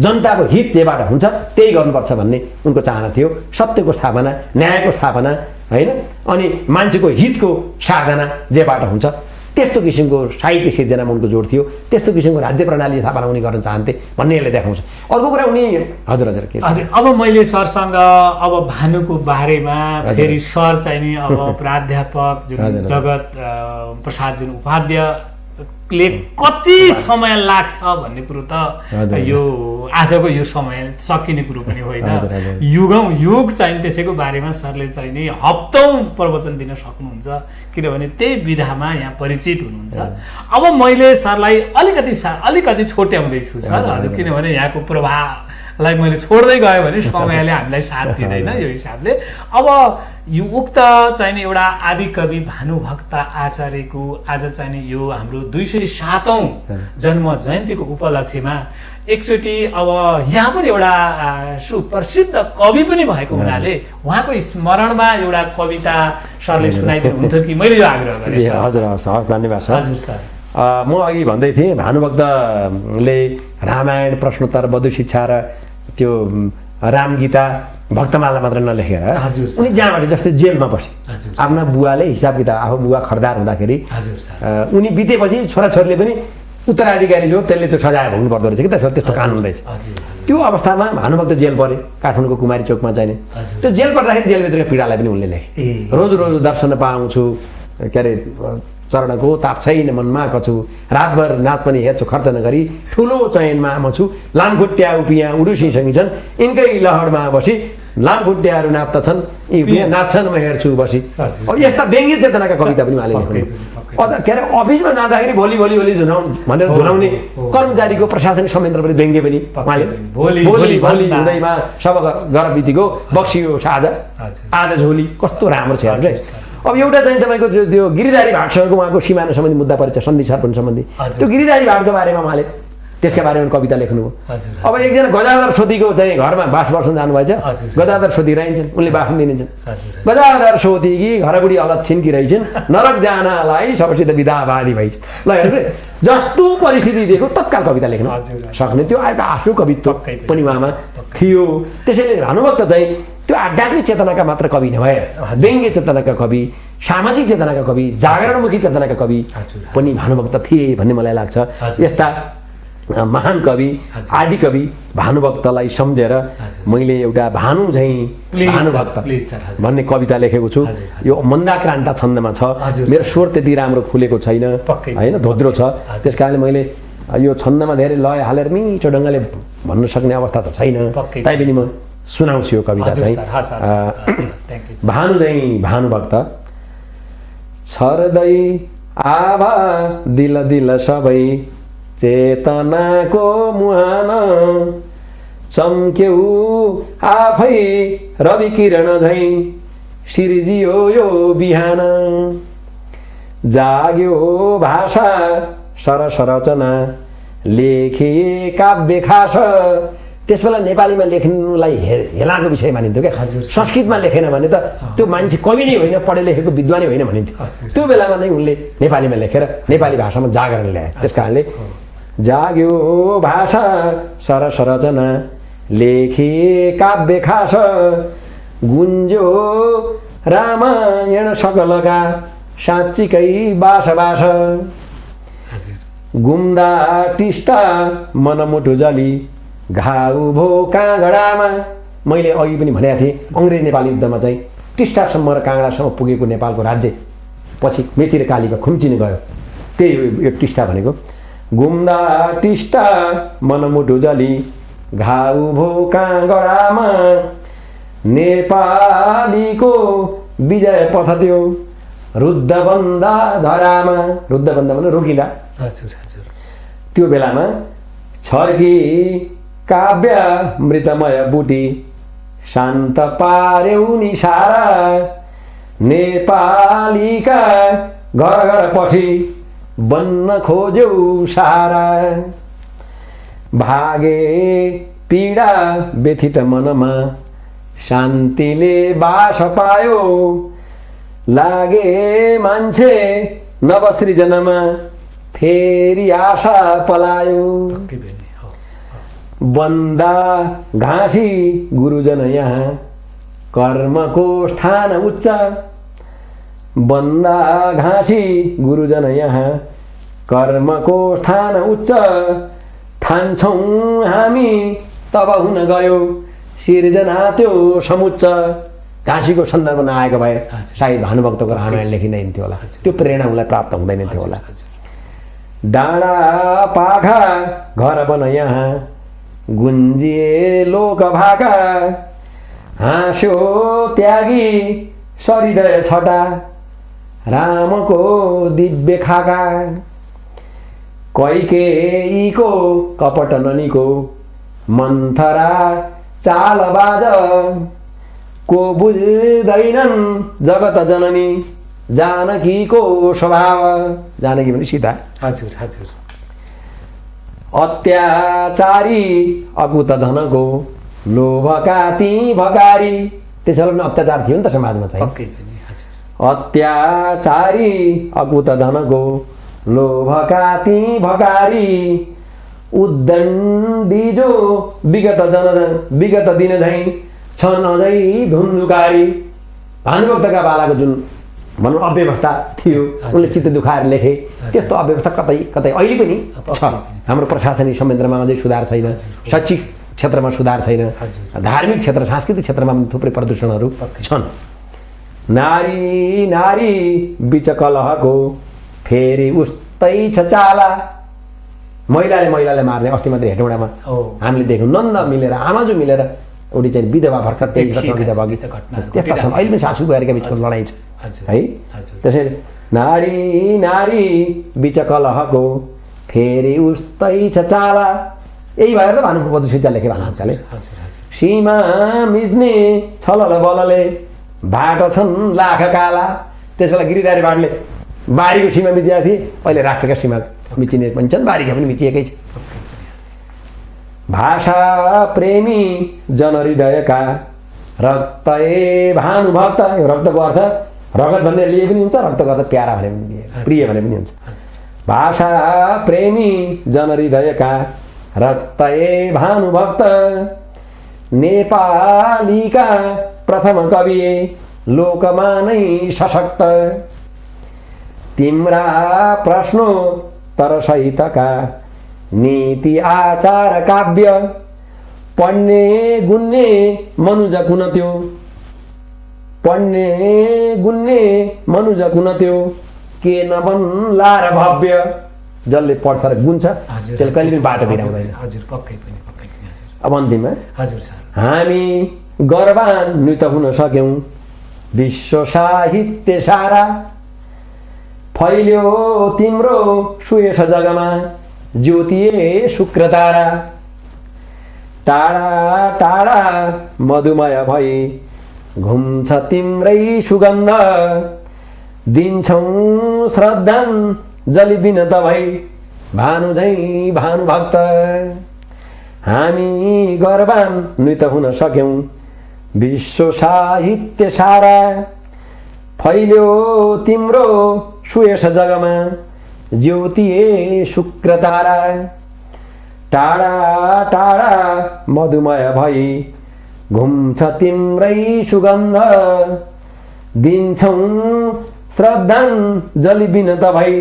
जनताको हित जेबाट हुन्छ त्यही गर्नुपर्छ भन्ने उनको चाहना थियो। सत्यको स्थापना, न्यायको स्थापना होइन, अनि मान्छेको हितको साधना जेबाट हुन्छ त्यस्तो किसिमको साहित्य सिर्जनामा उनको जोड थियो। त्यस्तो किसिमको राज्य प्रणाली स्थापना उनी गर्न चाहन्थे भन्ने यसले देखाउँछ। अर्को कुरा उनी हजुर के अब मैले सरसँग अब भानुको बारेमा फेरि सर चाहिँ नि अब प्राध्यापक जुन जगत प्रसाद जुन उपाध्यायले कति समय लाग्छ भन्ने कुरो त यो आजको यो समय सकिने कुरो पनि होइन, युग चाहिँ त्यसैको बारेमा सरले चाहिँ नि हप्तौं प्रवचन दिन सक्नुहुन्छ, किनभने त्यही विधामा यहाँ परिचित हुनुहुन्छ। अब मैले सरलाई अलिकति छोट्याउँदैछु सर हजुर, किनभने यहाँको प्रभावलाई मैले छोड्दै गयो भने समयले हामीलाई साथ दिँदैन। यो हिसाबले अब यो उक्त चाहिँ एउटा आदिकवि भानुभक्त आचार्यको आज चाहिँ नि यो हाम्रो 207औं जन्म जयन्तीको उपलक्ष्यमा एकचोटि अब यहाँ पनि एउटा सुप्रसिद्ध कवि पनि भएको हुनाले उहाँको स्मरणमा एउटा कविता सरले सुनाइदिनु हुन्थ्यो कि मैले यो आग्रह गरेँ। हजुर हस् धन्यवाद सर। म अघि भन्दै थिएँ भानुभक्तले रामायण प्रश्नोत्तर बधु शिक्षा र त्यो रामगीता भक्तमाला मात्र नलेखेर उनी जहाँबाट जस्तै जेलमा बसे, आफ्ना बुवाले हिसाब किताब आफू बुवा खरदार हुँदाखेरि उनी बितेपछि छोराछोरीले पनि उत्तराधिकारी जो त्यसले त्यो सजाय भोग्नु पर्दो रहेछ कि त्यस्तो कानुन रहेछ। त्यो अवस्थामा भानुभक्त जेल परे काठमाडौँको कुमारी चोकमा चाहिने। त्यो जेल पर्दाखेरि जेलभित्रको पीडालाई पनि उनले लेखे। रोज दर्शन पाउँछु, के अरे चरणको ताप छैन मनमा कछु, रातभर नाच पनि हेर्छु खर्च नगरी, ठुलो चयनमा म छु, लामखुट्ट्या उपियाँ उडुसीसँगै छन्, यिनकै लहरमा बसी लामखुट्ट्याहरू नाप्दछन्, यी नाच्छन् म हेर्छु बसी। यस्ता व्यङ्ग्य चेतनाका कविता पनि उहाँले लेख्नु। के अरे अफिसमा जाँदाखेरि भोलि भनेर झुनाउने कर्मचारीको प्रशासनिक संयन्त्र पनि व्यङ्ग्य पनि उहाँले भोलि हुँदैमा सब गर बितिको बक्सियो साझा आज झोली। कस्तो राम्रो छ हेर्नु। अब एउटा चाहिँ तपाईँको त्यो गिरिधारी भाटसँगको उहाँको सिमाना सम्बन्धी मुद्दा परिचय सन्धि सर्पण सम्बन्धी त्यो गिरिधारी भाटको बारेमा उहाँले त्यसका बारेमा कविता लेख्नुभयो। हजुर। अब एकजना गजाधर सोतीको चाहिँ घरमा बास बस्न जानुभएछ, हजुर। गजाधर सोती रहन्छन्, उनले बाफ्न दिन्छन्। हजुर। गजाधर सोतीकी घरबुढी अलग छिन्की रहेछन्, नरक जानलाई सबसित विधावादी भइछ। ल हेर्नु जस्तो परिस्थिति दिएको तत्काल कविता लेख्न हजुर। सक्ने त्यो एउटा आफू कवित्व पक्कै पनि उहाँमा थियो। त्यसैले भानुभक्त चाहिँ त्यो आध्यात्मिक चेतनाका मात्र कवि नभएर व्यङ्ग्य चेतनाका कवि, सामाजिक चेतनाका कवि, जागरणमुखी चेतनाका कवि पनि भानुभक्त थिए भन्ने मलाई लाग्छ। यस्ता महान कवि, आदि कवि भानुभक्तलाई सम्झेर मैले एउटा भानु झैँ भानुभक्त भन्ने कविता लेखेको छु। यो मन्दाक्रान्ता छन्दमा छ। मेरो स्वर त्यति राम्रो खुलेको छैन होइन, धोद्रो छ। त्यस कारणले मैले यो छन्दमा धेरै लय हालेर मिठो ढङ्गले भन्न सक्ने अवस्था त छैन, तैपनि म सुनाउँछु यो कविता चाहिँ। भानु झैँ भानुभक्त। छर्दै आभा दिल दिल सबै चेतनाको मुहान, चम्क्यौ आफै रवि किरण झैँ सिर्जियो यो बिहान। जाग्यो भाषा सरस रचना लेखिए काव्य खास। त्यसबेला नेपालीमा लेख्नुलाई हेलाको विषय मानिन्थ्यो क्या। संस्कृतमा लेखेन भने त त्यो मान्छे कवि नै होइन, पढे लेखेको विद्वानै होइन भनिन्थ्यो। त्यो बेलामा नै उनले नेपालीमा लेखेर नेपाली भाषामा जागरण ल्याए। त्यस कारणले जाग्यो भाषा सरस रचना लेखिए काव्य खास, गुन्ज्यो रामायण सकलका साँच्चीकै बास बास। गुम्दा टिस्टा मनमुटु जली घाउ भो काँगडामा। मैले अघि पनि भनेको थिएँ अङ्ग्रेज नेपाली युद्धमा चाहिँ टिस्टासम्म र काँगडासम्म पुगेको नेपालको राज्य पछि मेची र कालीमा खुम्चिन गयो। त्यही यो टिस्टा भनेको। गुम्दा टिस्टा मनमुटु जली घाउ भो काँगडामा, नेपालीको विजय पथ त्यो रुद्धबन्दा धरामा। रुद्धबन्दा भने रोकिँदा। त्यो बेलामा छर्की काव्य मृतमय बुटी शान्त पार्यौ नि सारा, नेपालीका घर घर पछि बन्न खोज्यौ सारा। भागे पीडा व्यथित मनमा शान्तिले बास पायो, लागे मान्छे नवसृजनमा फेरि आशा पलायो। बन्दा घाँसी गुरुजन यहाँ कर्मको स्थान उच्च। बन्दा घाँसी गुरुजन यहाँ कर्मको स्थान उच्च, ठान्छौँ हामी तब हुन गयो सिर्जना त्यो समुच्च। घाँसीको सन्दर्भ नआएको भए सायद भानुभक्तको रामायण लेखिँदैन होला, त्यो प्रेरणा उनलाई प्राप्त हुँदैन थियो होला। डाँडा पाखा घर बन यहाँ गुन्जिए लोक भाका, हाँस्यो त्यागी सरिदय छटा रामको दिव्य खाका। कैकेयीको कपट ननीको मन्थरा चालबाज, को बुझ्दैनन् जगत जननी जानकीको स्वभाव। जानकी भने सीता। हजुर हजुर। अत्याचारी अकुत धनको लोभका ती भकारी। त्यसैले पनि अत्याचार थियो नि त समाजमा चाहिँ। अत्याचारी अकुत धनको लोभका ती भकारी, उद्दण्डी जो विगत दिन झैँ छन् अझै धुन्धुकारी। भानुभक्तका बालाको जुन भनौँ अव्यवस्था थियो, उनले चित्त दुखाएर लेखे। त्यस्तो अव्यवस्था कतै कतै अहिले पनि छ। हाम्रो प्रशासनिक संयन्त्रमा अझै सुधार छैन, शैक्षिक क्षेत्रमा सुधार छैन, धार्मिक क्षेत्र सांस्कृतिक क्षेत्रमा पनि थुप्रै प्रदूषणहरू छन्। नारी नारी बिच कलहको फेरि उस्तै छ चाला। महिलाले महिलाले मार्ने। अस्ति मात्रै हेटौँडामा हामीले देख्यौँ, नन्द मिलेर आमाजु मिलेर एउटी चाहिँ विधवा भर्खर 23 वर्षको विधवा भगी। त्यस्ता छन्। अहिले पनि सासू बुहारीका बिचको लडाइँ छ है। त्यसैले नारी नारी बिच कलहको फेरि उस्तै छ चाला। यही भएर त भानुभक्त सुइचा लेखे भानुभक्तले। सीमा मिच्ने छलल बलले भाट छन् लाख काला। त्यसबेला गिरिधारी भाटले बारीको सीमा मिचिएका थिए, अहिले राष्ट्रका सीमा मिचिने पनि छन्, बारीका पनि मिचिएकै छ। भाषा प्रेमी जनहृदयका रक्त ए भानुभक्त। यो रक्तको अर्थ रगत भन्ने लिए पनि हुन्छ, रक्तको अर्थ प्यारा भने पनि लिए, प्रिय भने पनि हुन्छ। भाषा प्रेमी जनहृदयका रक्त ए भानुभक्त, नेपालीका प्रथम कवि लोकमा नै सशक्त। तिम्रा प्रश्नोत्तर सहितका नीति आचार काव्य, पढ्ने गुन्ने मनुज कुन त्यो, पढ्ने गुन्ने मनुज कुन त्यो, के नबन्ला र भव्य। जसले पढ्छ र गुन्छ त्यसले कहिले पनि बाटो बिराउँदैन। अब अन्तिममा हामी गौरवान्वित हुन सक्यौं, विश्व साहित्य सारा फैल्यो तिम्रो सुयश जगमा, ज्योतिए शुक्र तारा। टाढा टाढा मधुमय भई घुम्छ तिम्रै सुगन्ध, दिन्छौं श्रद्धाञ्जली बिनत भई भानु झैं भानुभक्त। हामी गौरवान्वित हुन सक्यौं, विश्व साहित्य सारा फैल्यो तिम्रो सुयश जगमा, ज्योतिए शुक्र तारा। टाढा टाढा मधुमय भई घुम्छ तिम्रै सुगन्ध, दिन्छौं श्रद्धाञ्जली बिनत भई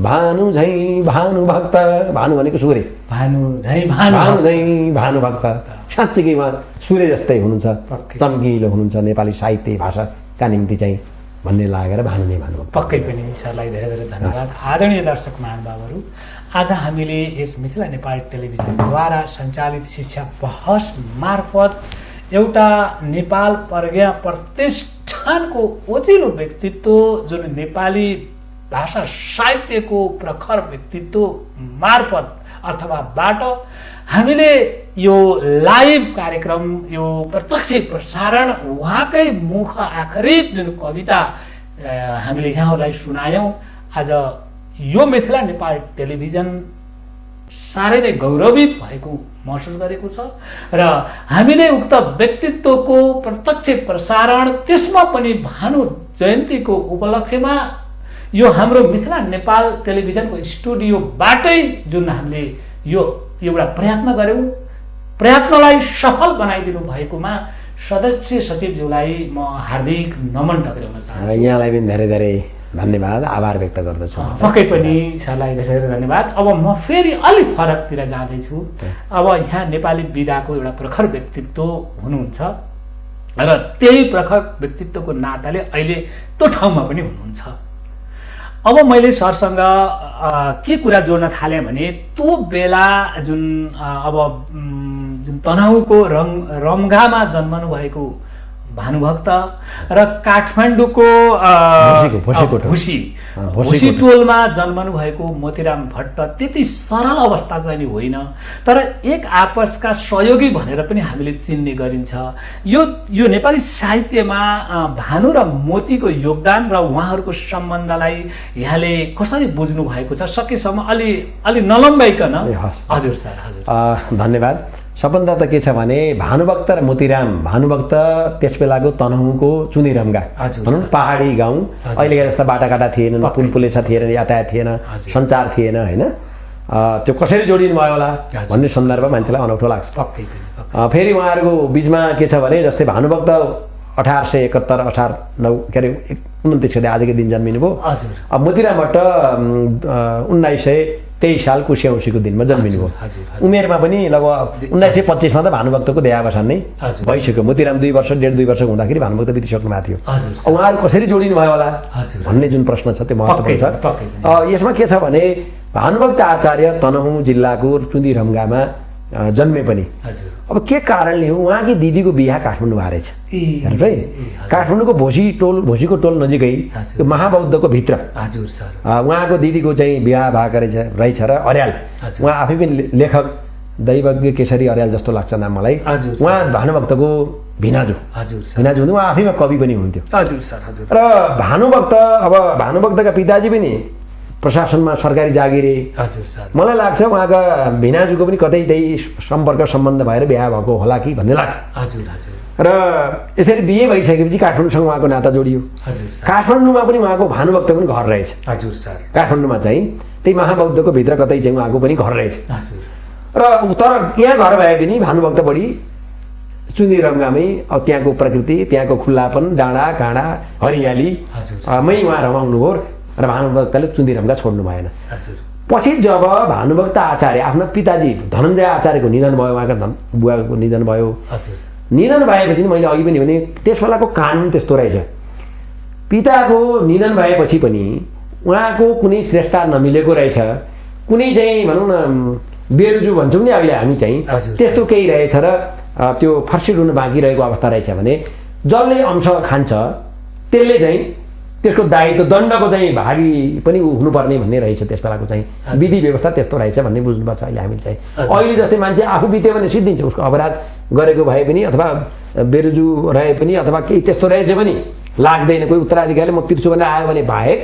भानु झैं भानुभक्त। भानु भनेको सूर्य, भानु झैं भानुभक्त। साँच्चीकै उहाँ सूर्य जस्तै हुनुहुन्छ, चम्किलो हुनुहुन्छ नेपाली साहित्य भाषाका निम्ति चाहिँ भन्ने लागेर भानु नै भानुभक्त। पक्कै पनि सरलाई धेरै धेरै धन्यवाद। आदरणीय दर्शक महानुभावहरू, आज हामीले यस मिथिला नेपाल टेलिभिजनद्वारा सञ्चालित शिक्षा बहस मार्फत एउटा नेपाल प्रज्ञा प्रतिष्ठानको ओजिलो व्यक्तित्व, जुन नेपाली भाषा साहित्यको प्रखर व्यक्तित्व मार्फत अथवा बाट हामीले यो लाइभ कार्यक्रम, यो प्रत्यक्ष प्रसारण उहाँकै मुख आखरित जुन कविता हामीले यहाँहरूलाई सुनायौँ। आज यो मिथिला नेपाल टेलिभिजन साह्रै नै गौरवित भएको महसुस गरेको छ र हामीले उक्त व्यक्तित्वको प्रत्यक्ष प्रसारण, त्यसमा पनि भानु जयन्तीको उपलक्ष्यमा यो हाम्रो मिथिला नेपाल टेलिभिजनको स्टुडियोबाटै जुन हामीले यो एउटा प्रयत्न गर्यौं, प्रयत्नलाई सफल बनाइदिनु भएकोमा सदस्य सचिवज्यूलाई म हार्दिक नमन टक्राउन चाहन्छु। यहाँलाई पनि धेरै धेरै धन्यवाद, आभार व्यक्त गर्दछु। पक्कै पनि सरलाई धेरै धन्यवाद। अब म फेरि अलिक फरकतिर जाँदैछु। अब यहाँ नेपाली विधाको एउटा प्रखर व्यक्तित्व हुनुहुन्छ र त्यही प्रखर व्यक्तित्वको नाताले अहिले त्यो ठाउँमा पनि हुनुहुन्छ। अब मैले सरसँग के कुरा जोड्न थालेँ भने त्यो बेला जुन तनहुँको रम्घामा जन्मनु भएको भानुभक्त र काठमाडौँको भुसी टोलमा जन्मनु भएको मोतीराम भट्ट त्यति सरल अवस्था चाहिँ होइन, तर एक आपसका सहयोगी भनेर पनि हामीले चिन्ने गरिन्छ। यो नेपाली साहित्यमा भानु र मोतीको योगदान र उहाँहरूको सम्बन्धलाई यहाँले कसरी बुझ्नु भएको छ, सकेसम्म अलि नलम्बाइकन। हजुर सर। हजुर धन्यवाद। सबभन्दा त के छ भने भानुभक्त र मोतीराम, भानुभक्त त्यस बेलाको तनहुँको चुनिरम्गा भनौँ पहाडी गाउँ, अहिले जस्ता बाटाघाटा थिएन, पुल पुलेसा थिएन, यातायात थिएन, सञ्चार थिएन होइन। त्यो कसरी जोडिनु भयो होला भन्ने सन्दर्भ मान्छेलाई अनौठो लाग्छ। फेरि उहाँहरूको बिचमा के छ भने जस्तै भानुभक्त 1871 असार 29 गते आजकै दिन जन्मिनु भयो। अब मोतीराम भट्ट 1923 साल कुशेऔँसीको दिनमा जन्मिनु भयो। उमेरमा पनि लगभग 1925 मा त भानुभक्तको देहावसान नै भइसक्यो। मोतीराम 2 वर्ष 1.5-2 वर्षको हुँदाखेरि भानुभक्त बितिसक्नु भएको थियो। उहाँहरू कसरी जोडिनु भयो होला भन्ने जुन प्रश्न छ त्यो महत्त्वपूर्ण छ। यसमा के छ भने भानुभक्त आचार्य तनहुँ जिल्लाको चुनिरम्गामा जन्मे पनि अब के कारणले हो, उहाँकी दिदीको बिहा काठमाडौँ भएछ हेर्नुहोस् है। काठमाडौँको भोसीको टोल नजिकै त्यो महाबौद्धको भित्र उहाँको दिदीको चाहिँ बिहा भएको रहेछ र अर्याल, उहाँ आफै पनि लेखक दैवज्ञ केशरी अर्याल जस्तो लाग्छ नाम मलाई। उहाँ भानुभक्तको भिनाजु हुनुहुन्थ्यो, उहाँ आफैमा कवि पनि हुनुहुन्थ्यो। र भानुभक्तका पिताजी पनि प्रशासनमा सरकारी जागिरे। हजुर सर। मलाई लाग्छ उहाँका भिनाजुको पनि कतै त्यही सम्पर्क सम्बन्ध भएर बिहा भएको होला कि भन्ने लाग्छ। हजुर हजुर। र यसरी बिहे भइसकेपछि काठमाडौँसँग उहाँको नाता जोडियो। हजुर सर। काठमाडौँमा पनि उहाँको भानुभक्त पनि घर रहेछ। हजुर सर। काठमाडौँमा चाहिँ त्यही महाबौद्धको भित्र कतै चाहिँ उहाँको पनि घर रहेछ। हजुर। र तर यहाँ घर भए पनि भानुभक्त बढी चुन्दिरङ्गामै अब त्यहाँको प्रकृति, त्यहाँको खुल्लापन, डाँडा काँडा हरियाली मै उहाँ रमाउनुभयो र भानुभक्तले चुन्दिरङ्गा छोड्नु भएन। पछि जब भानुभक्त आचार्य आफ्नो पिताजी धनञ्जय आचार्यको निधन भयो, उहाँका बुवाको निधन भयो, निधन भएपछि मैले अघि पनि भने त्यस बेलाको कानुन त्यस्तो रहेछ। पिताको निधन भएपछि पनि उहाँको कुनै श्रेष्ठता नमिलेको रहेछ, कुनै चाहिँ भनौँ न बेरुजु भन्छौँ नि अहिले हामी चाहिँ, त्यस्तो केही रहेछ र त्यो फर्सिड हुन बाँकी रहेको अवस्था रहेछ भने जसले अंश खान्छ त्यसले चाहिँ त्यसको दायित्व दण्डको चाहिँ भागी पनि हुनुपर्ने भन्ने रहेछ। त्यस बेलाको चाहिँ विधि व्यवस्था त्यस्तो रहेछ भन्ने बुझ्नुपर्छ अहिले हामीले चाहिँ। अहिले जस्तै मान्छे आफू बित्यो भने सिद्धिन्छ, उसको अपराध गरेको भए पनि अथवा बेरुजु रहे पनि अथवा केही त्यस्तो रहेछ भने लाग्दैन। कोही उत्तराधिकारीले म तिर्छु भनेर आयो भने बाहेक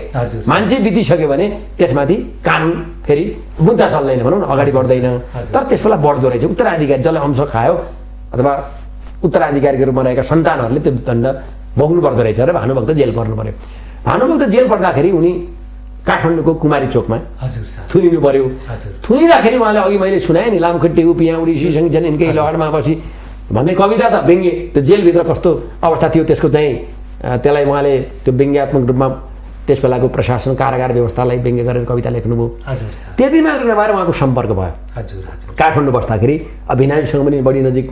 मान्छे बितिसक्यो भने त्यसमाथि कानुन फेरि मुद्दा चल्दैन, भनौँ न अगाडि बढ्दैन। तर त्यस बेला बढ्दो रहेछ। उत्तराधिकारी जसले अंश खायो अथवा उत्तराधिकारीको रूपमा रहेका सन्तानहरूले त्यो दण्ड भोग्नु पर्दो रहेछ र भानुभक्त जेल पर्नु पर्यो। भानुभक्त जेल पर्दाखेरि उनी काठमाडौँको कुमारी चोकमा थुनिनु पर्यो। थुनिँदाखेरि उहाँले अघि मैले सुनाएँ नि, लामखुट्टे उपियाँ उडी सिसङ्छन् यिनकै लहरमा बसी भन्ने कविता त व्यङ्ग्य, त्यो जेलभित्र कस्तो अवस्था थियो त्यसको चाहिँ त्यसलाई उहाँले त्यो व्यङ्ग्यात्मक रूपमा त्यस बेलाको प्रशासन कारागार व्यवस्थालाई व्यङ्ग्य गरेर कविता लेख्नुभयो। त्यति मात्र नभएर उहाँको सम्पर्क भयो। काठमाडौँ बस्दाखेरि भिनाजुसँग पनि बढी नजिक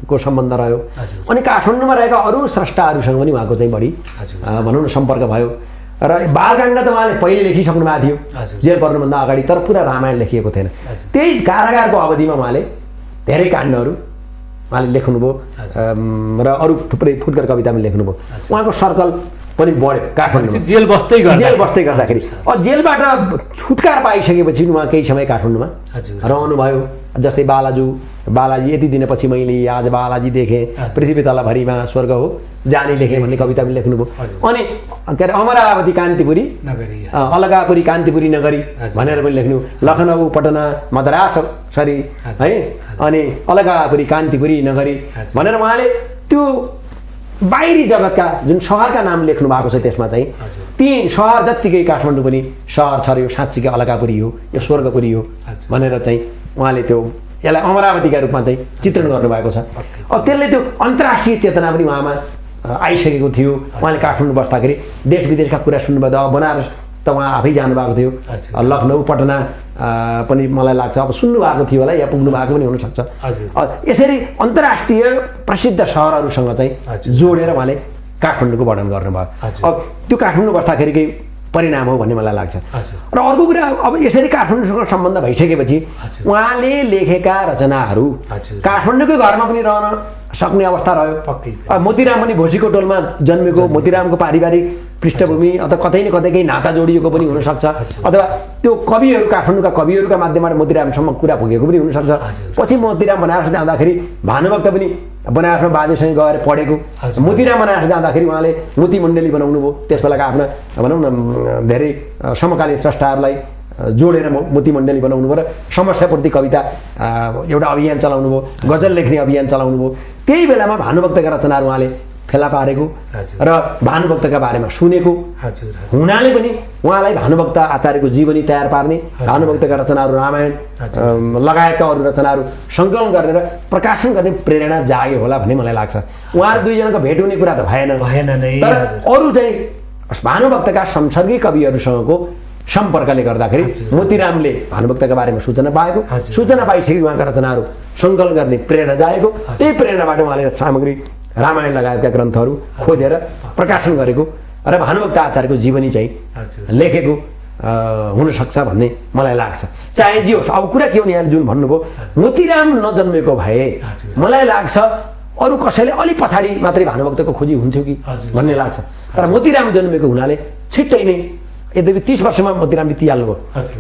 को सम्बन्ध रह्यो। अनि काठमाडौँमा रहेका अरू स्रष्टाहरूसँग पनि उहाँको चाहिँ बढी भनौँ न सम्पर्क भयो। र बालकाण्ड त उहाँले पहिले लेखिसक्नु भएको थियो जेल पर्नुभन्दा अगाडि, तर पुरा रामायण लेखिएको थिएन। त्यही कारागारको अवधिमा उहाँले धेरै काण्डहरू उहाँले लेख्नुभयो र अरू थुप्रै फुटकर कविता पनि लेख्नुभयो। उहाँको सर्कल पनि बढ्यो काठमाडौँमा जेल बस्दै गर्दाखेरि। जेलबाट छुटकारा पाइसकेपछि उहाँ केही समय काठमाडौँमा रहनुभयो। जस्तै बालाजी यति दिनपछि मैले आज बालाजी देखेँ, पृथ्वी तलभरिमा स्वर्ग हो जानी लेखेँ भन्ने कविता पनि लेख्नुभयो। अनि के अरे अमरावती कान्तिपुरी अलगापुरी कान्तिपुरी नगरी भनेर पनि लेख्नु, लखनऊ पटना मद्रास सरी है, अनि अलगापुरी कान्तिपुरी नगरी भनेर उहाँले त्यो बाहिरी जगतका जुन सहरका नाम लेख्नु भएको छ त्यसमा चाहिँ ती सहर जत्तिकै काठमाडौँ पनि सहर छ र यो साँच्चीकै अलगापुरी हो, यो स्वर्गपुरी हो भनेर चाहिँ उहाँले त्यो यसलाई अमरावतीका रूपमा चाहिँ चित्रण गर्नुभएको छ। अब त्यसले त्यो अन्तर्राष्ट्रिय चेतना पनि उहाँमा आइसकेको थियो। उहाँले काठमाडौँ बस्दाखेरि देश विदेशका कुरा सुन्नुभयो। अब बनारस त उहाँ आफै जानुभएको थियो, लखनऊ पटना पनि मलाई लाग्छ अब सुन्नु भएको थियो होला या पुग्नु भएको पनि हुनसक्छ। यसरी अन्तर्राष्ट्रिय प्रसिद्ध सहरहरूसँग चाहिँ जोडेर उहाँले काठमाडौँको वर्णन गर्नुभयो। अब त्यो काठमाडौँ बस्दाखेरिकै परिणाम हो भन्ने मलाई लाग्छ। र अर्को कुरा अब यसरी काठमाडौँसँग सम्बन्ध भइसकेपछि उहाँले लेखेका रचनाहरू काठमाडौँकै घरमा पनि रहन सक्ने अवस्था रह्यो। मोतीराम पनि भोसीको टोलमा जन्मेको, मोतीरामको पारिवारिक पृष्ठभूमि अथवा कतै न कतै केही नाता जोडिएको पनि हुनसक्छ, अथवा त्यो कविहरू काठमाडौँका कविहरूका माध्यमबाट मोतीरामसम्म कुरा पुगेको पनि हुनसक्छ। पछि मोतीराम बनारस जाँदाखेरि भानुभक्त पनि बनारसमा बाजेसँग गएर पढेको। मोतीराम बनारस जाँदाखेरि उहाँले मोती मण्डली बनाउनु भयो। त्यस बेलाका आफ्ना भनौँ न धेरै समकालीन स्रष्टाहरूलाई जोडेर मोती मण्डली बनाउनु भयो र समस्यापूर्ति कविता एउटा अभियान चलाउनु भयो, गजल लेख्ने अभियान चलाउनु भयो। त्यही बेलामा भानुभक्तका रचनाहरू उहाँले फेला पारेको र भानुभक्तका बारेमा सुनेको हुनाले पनि उहाँलाई भानुभक्त आचार्यको जीवनी तयार पार्ने, भानुभक्तका रचनाहरू रामायण लगायतका अरू रचनाहरू सङ्कलन गरेर प्रकाशन गर्ने प्रेरणा जाग्यो होला भन्ने मलाई लाग्छ। उहाँहरू दुईजनाको भेट हुने कुरा त भएन नै, तर अरू चाहिँ भानुभक्तका संसर्गी कविहरूसँगको सम्पर्कले गर्दाखेरि मोतीरामले भानुभक्तका बारेमा सूचना पाएको, सूचना पाइसकेपछि उहाँका रचनाहरू सङ्कलन गर्ने प्रेरणा जागेको। त्यही प्रेरणाबाट उहाँले सामग्री रामायण लगायतका ग्रन्थहरू खोजेर प्रकाशन गरेको र भानुभक्त आचार्यको जीवनी चाहिँ लेखेको हुनसक्छ भन्ने मलाई लाग्छ। चाहे जे होस्, अब कुरा के हो नि यहाँले जुन भन्नुभयो मोतीराम नजन्मेको भए मलाई लाग्छ अरू कसैले अलि पछाडि मात्रै भानुभक्तको खोजी हुन्थ्यो कि भन्ने लाग्छ। तर मोतीराम जन्मेको हुनाले छिट्टै नै यद्यपि 30 वर्षमा मोतीराम बितिहाल्नुभयो,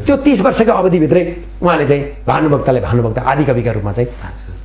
त्यो 30 वर्षको अवधिभित्रै उहाँले चाहिँ भानुभक्तले भानुभक्त आदिकविका रूपमा चाहिँ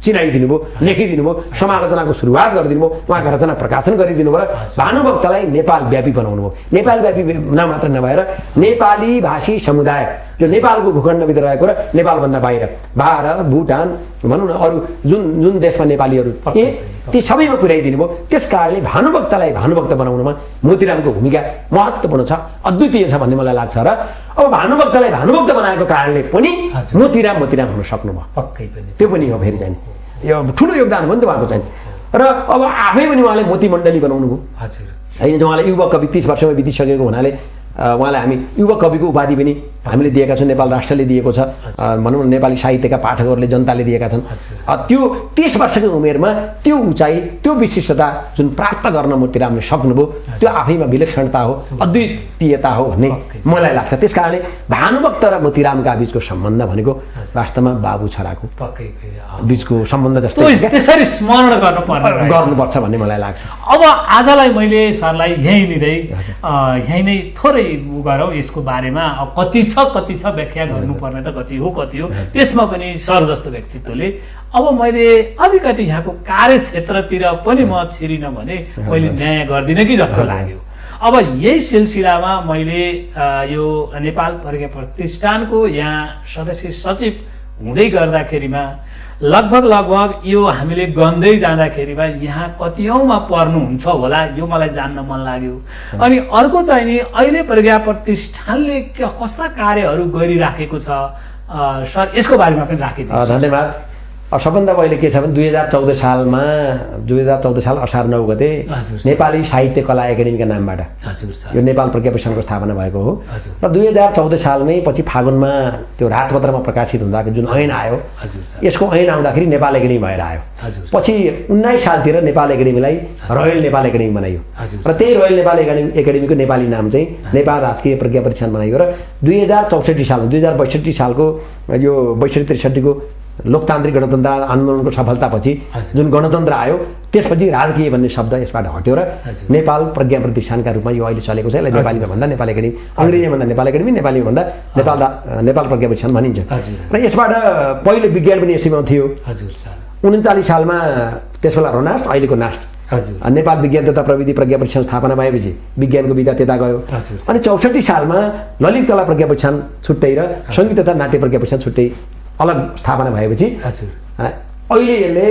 चिनाइदिनु भयो, लेखिदिनु भयो, समालोचनाको सुरुवात गरिदिनु भयो, उहाँको रचना प्रकाशन गरिदिनु भयो, भानुभक्तलाई नेपाल व्यापी बनाउनु भयो। नेपाल व्यापी मात्र नभएर नेपाली भाषी समुदाय जो नेपालको भूखण्डभित्र रहेको र नेपालभन्दा बाहिर भारत, भुटान भनौँ न अरू जुन जुन देशमा नेपालीहरू थिए ती सबैमा पुर्याइदिनु भयो। त्यस कारणले भानुभक्तलाई भानुभक्त बनाउनुमा मोतीरामको भूमिका महत्त्वपूर्ण छ, अद्वितीय छ भन्ने मलाई लाग्छ। र अब भानुभक्तलाई भानुभक्त बनाएको कारणले पनि मोतीराम हुन सक्नुभयो। पक्कै पनि त्यो पनि हो, फेरि चाहिँ यो ठुलो योगदान हो नि त उहाँको चाहिँ। र अब आफै पनि उहाँले मोती मण्डली बनाउनु भयो होइन, उहाँले युवा कवि 30 वर्षमा बितिसकेको हुनाले उहाँलाई हामी युवा कविको उपाधि पनि हामीले दिएका छौँ, नेपाल राष्ट्रले दिएको छ, भनौँ न नेपाली साहित्यका पाठकहरूले जनताले दिएका छन्। त्यो 30 वर्षको उमेरमा त्यो उचाइ त्यो विशिष्टता जुन प्राप्त गर्न मोतीरामले सक्नुभयो त्यो आफैमा विलक्षणता हो, अद्वितीयता हो भन्ने मलाई लाग्छ। त्यस कारणले भानुभक्त र मोतीरामका बिचको सम्बन्ध भनेको वास्तवमा बाबु छोराको बिचको सम्बन्ध जस्तो त्यसरी स्मरण गर्नुपर्छ भन्ने मलाई लाग्छ। अब आजलाई मैले सरलाई यहीँ नै थोरै गरौँ यसको बारेमा। अब कति छ व्याख्या गर्नुपर्ने त कति हो त्यसमा पनि सर जस्तो व्यक्तित्वले अब मैले अलिकति यहाँको कार्यक्षेत्रतिर पनि म छिरिन भने मैले न्याय गर्दिनँ कि जस्तो लाग्यो। अब यही सिलसिलामा मैले यो नेपाल प्रज्ञा प्रतिष्ठानको यहाँ सदस्य सचिव हुँदै गर्दाखेरिमा लगभग यो हामीले गन्दै जाँदाखेरिमा यहाँ कतिौँमा पर्नुहुन्छ होला यो मलाई जान्न मन लाग्यो। अनि अर्को चाहिँ नि अहिले प्रज्ञा प्रतिष्ठानले कस्ता कार्यहरू गरिराखेको छ सर, यसको बारेमा पनि राखिदिनुहोस्। धन्यवाद। सबभन्दा पहिले के छ भने 2014 साल असार 9 गते नेपाली साहित्य कला एकाडेमीका नामबाट यो नेपाल प्रज्ञा प्रतिष्ठानको स्थापना भएको हो। र 2014 सालमै पछि फागुनमा त्यो राजपत्रमा प्रकाशित हुँदा जुन ऐन आयो यसको ऐन आउँदाखेरि नेपाल एकाडेमी भएर आयो। पछि 19 सालतिर नेपाल एकाडेमीलाई रोयल नेपाल एकाडेमी बनाइयो र त्यही रोयल नेपाल एकाडेमीको नेपाली नाम चाहिँ नेपाल राष्ट्रिय प्रज्ञा प्रतिष्ठान बनाइयो। र 2062 सालको यो 62-63 को लोकतान्त्रिक गणतन्त्र आन्दोलनको सफलतापछि जुन गणतन्त्र आयो त्यसपछि राजकीय भन्ने शब्द यसबाट हट्यो र नेपाल प्रज्ञा प्रतिष्ठानका रूपमा यो अहिले चलेको छ। यसलाई नेपालीमा भन्दा नेपाल एकाडेमी, अङ्ग्रेजीमा भन्दा नेपाल एकाडेमी, नेपालीमा भन्दा नेपाल प्रज्ञा प्रतिष्ठान भनिन्छ। र यसबाट पहिले विज्ञान पनि यसैमा थियो। 39 सालमा त्यसबेला रोनास्ट अहिलेको नास्ट नेपाल विज्ञान तथा प्रविधि प्रज्ञा प्रतिष्ठान स्थापना भएपछि विज्ञानको विधा त्यता गयो। अनि 64 सालमा ललित कला प्रज्ञा प्रतिष्ठान छुट्टै र सङ्गीत तथा नाट्य प्रज्ञा प्रतिष्ठान छुट्टै अलग स्थापना भएपछि अहिले यसले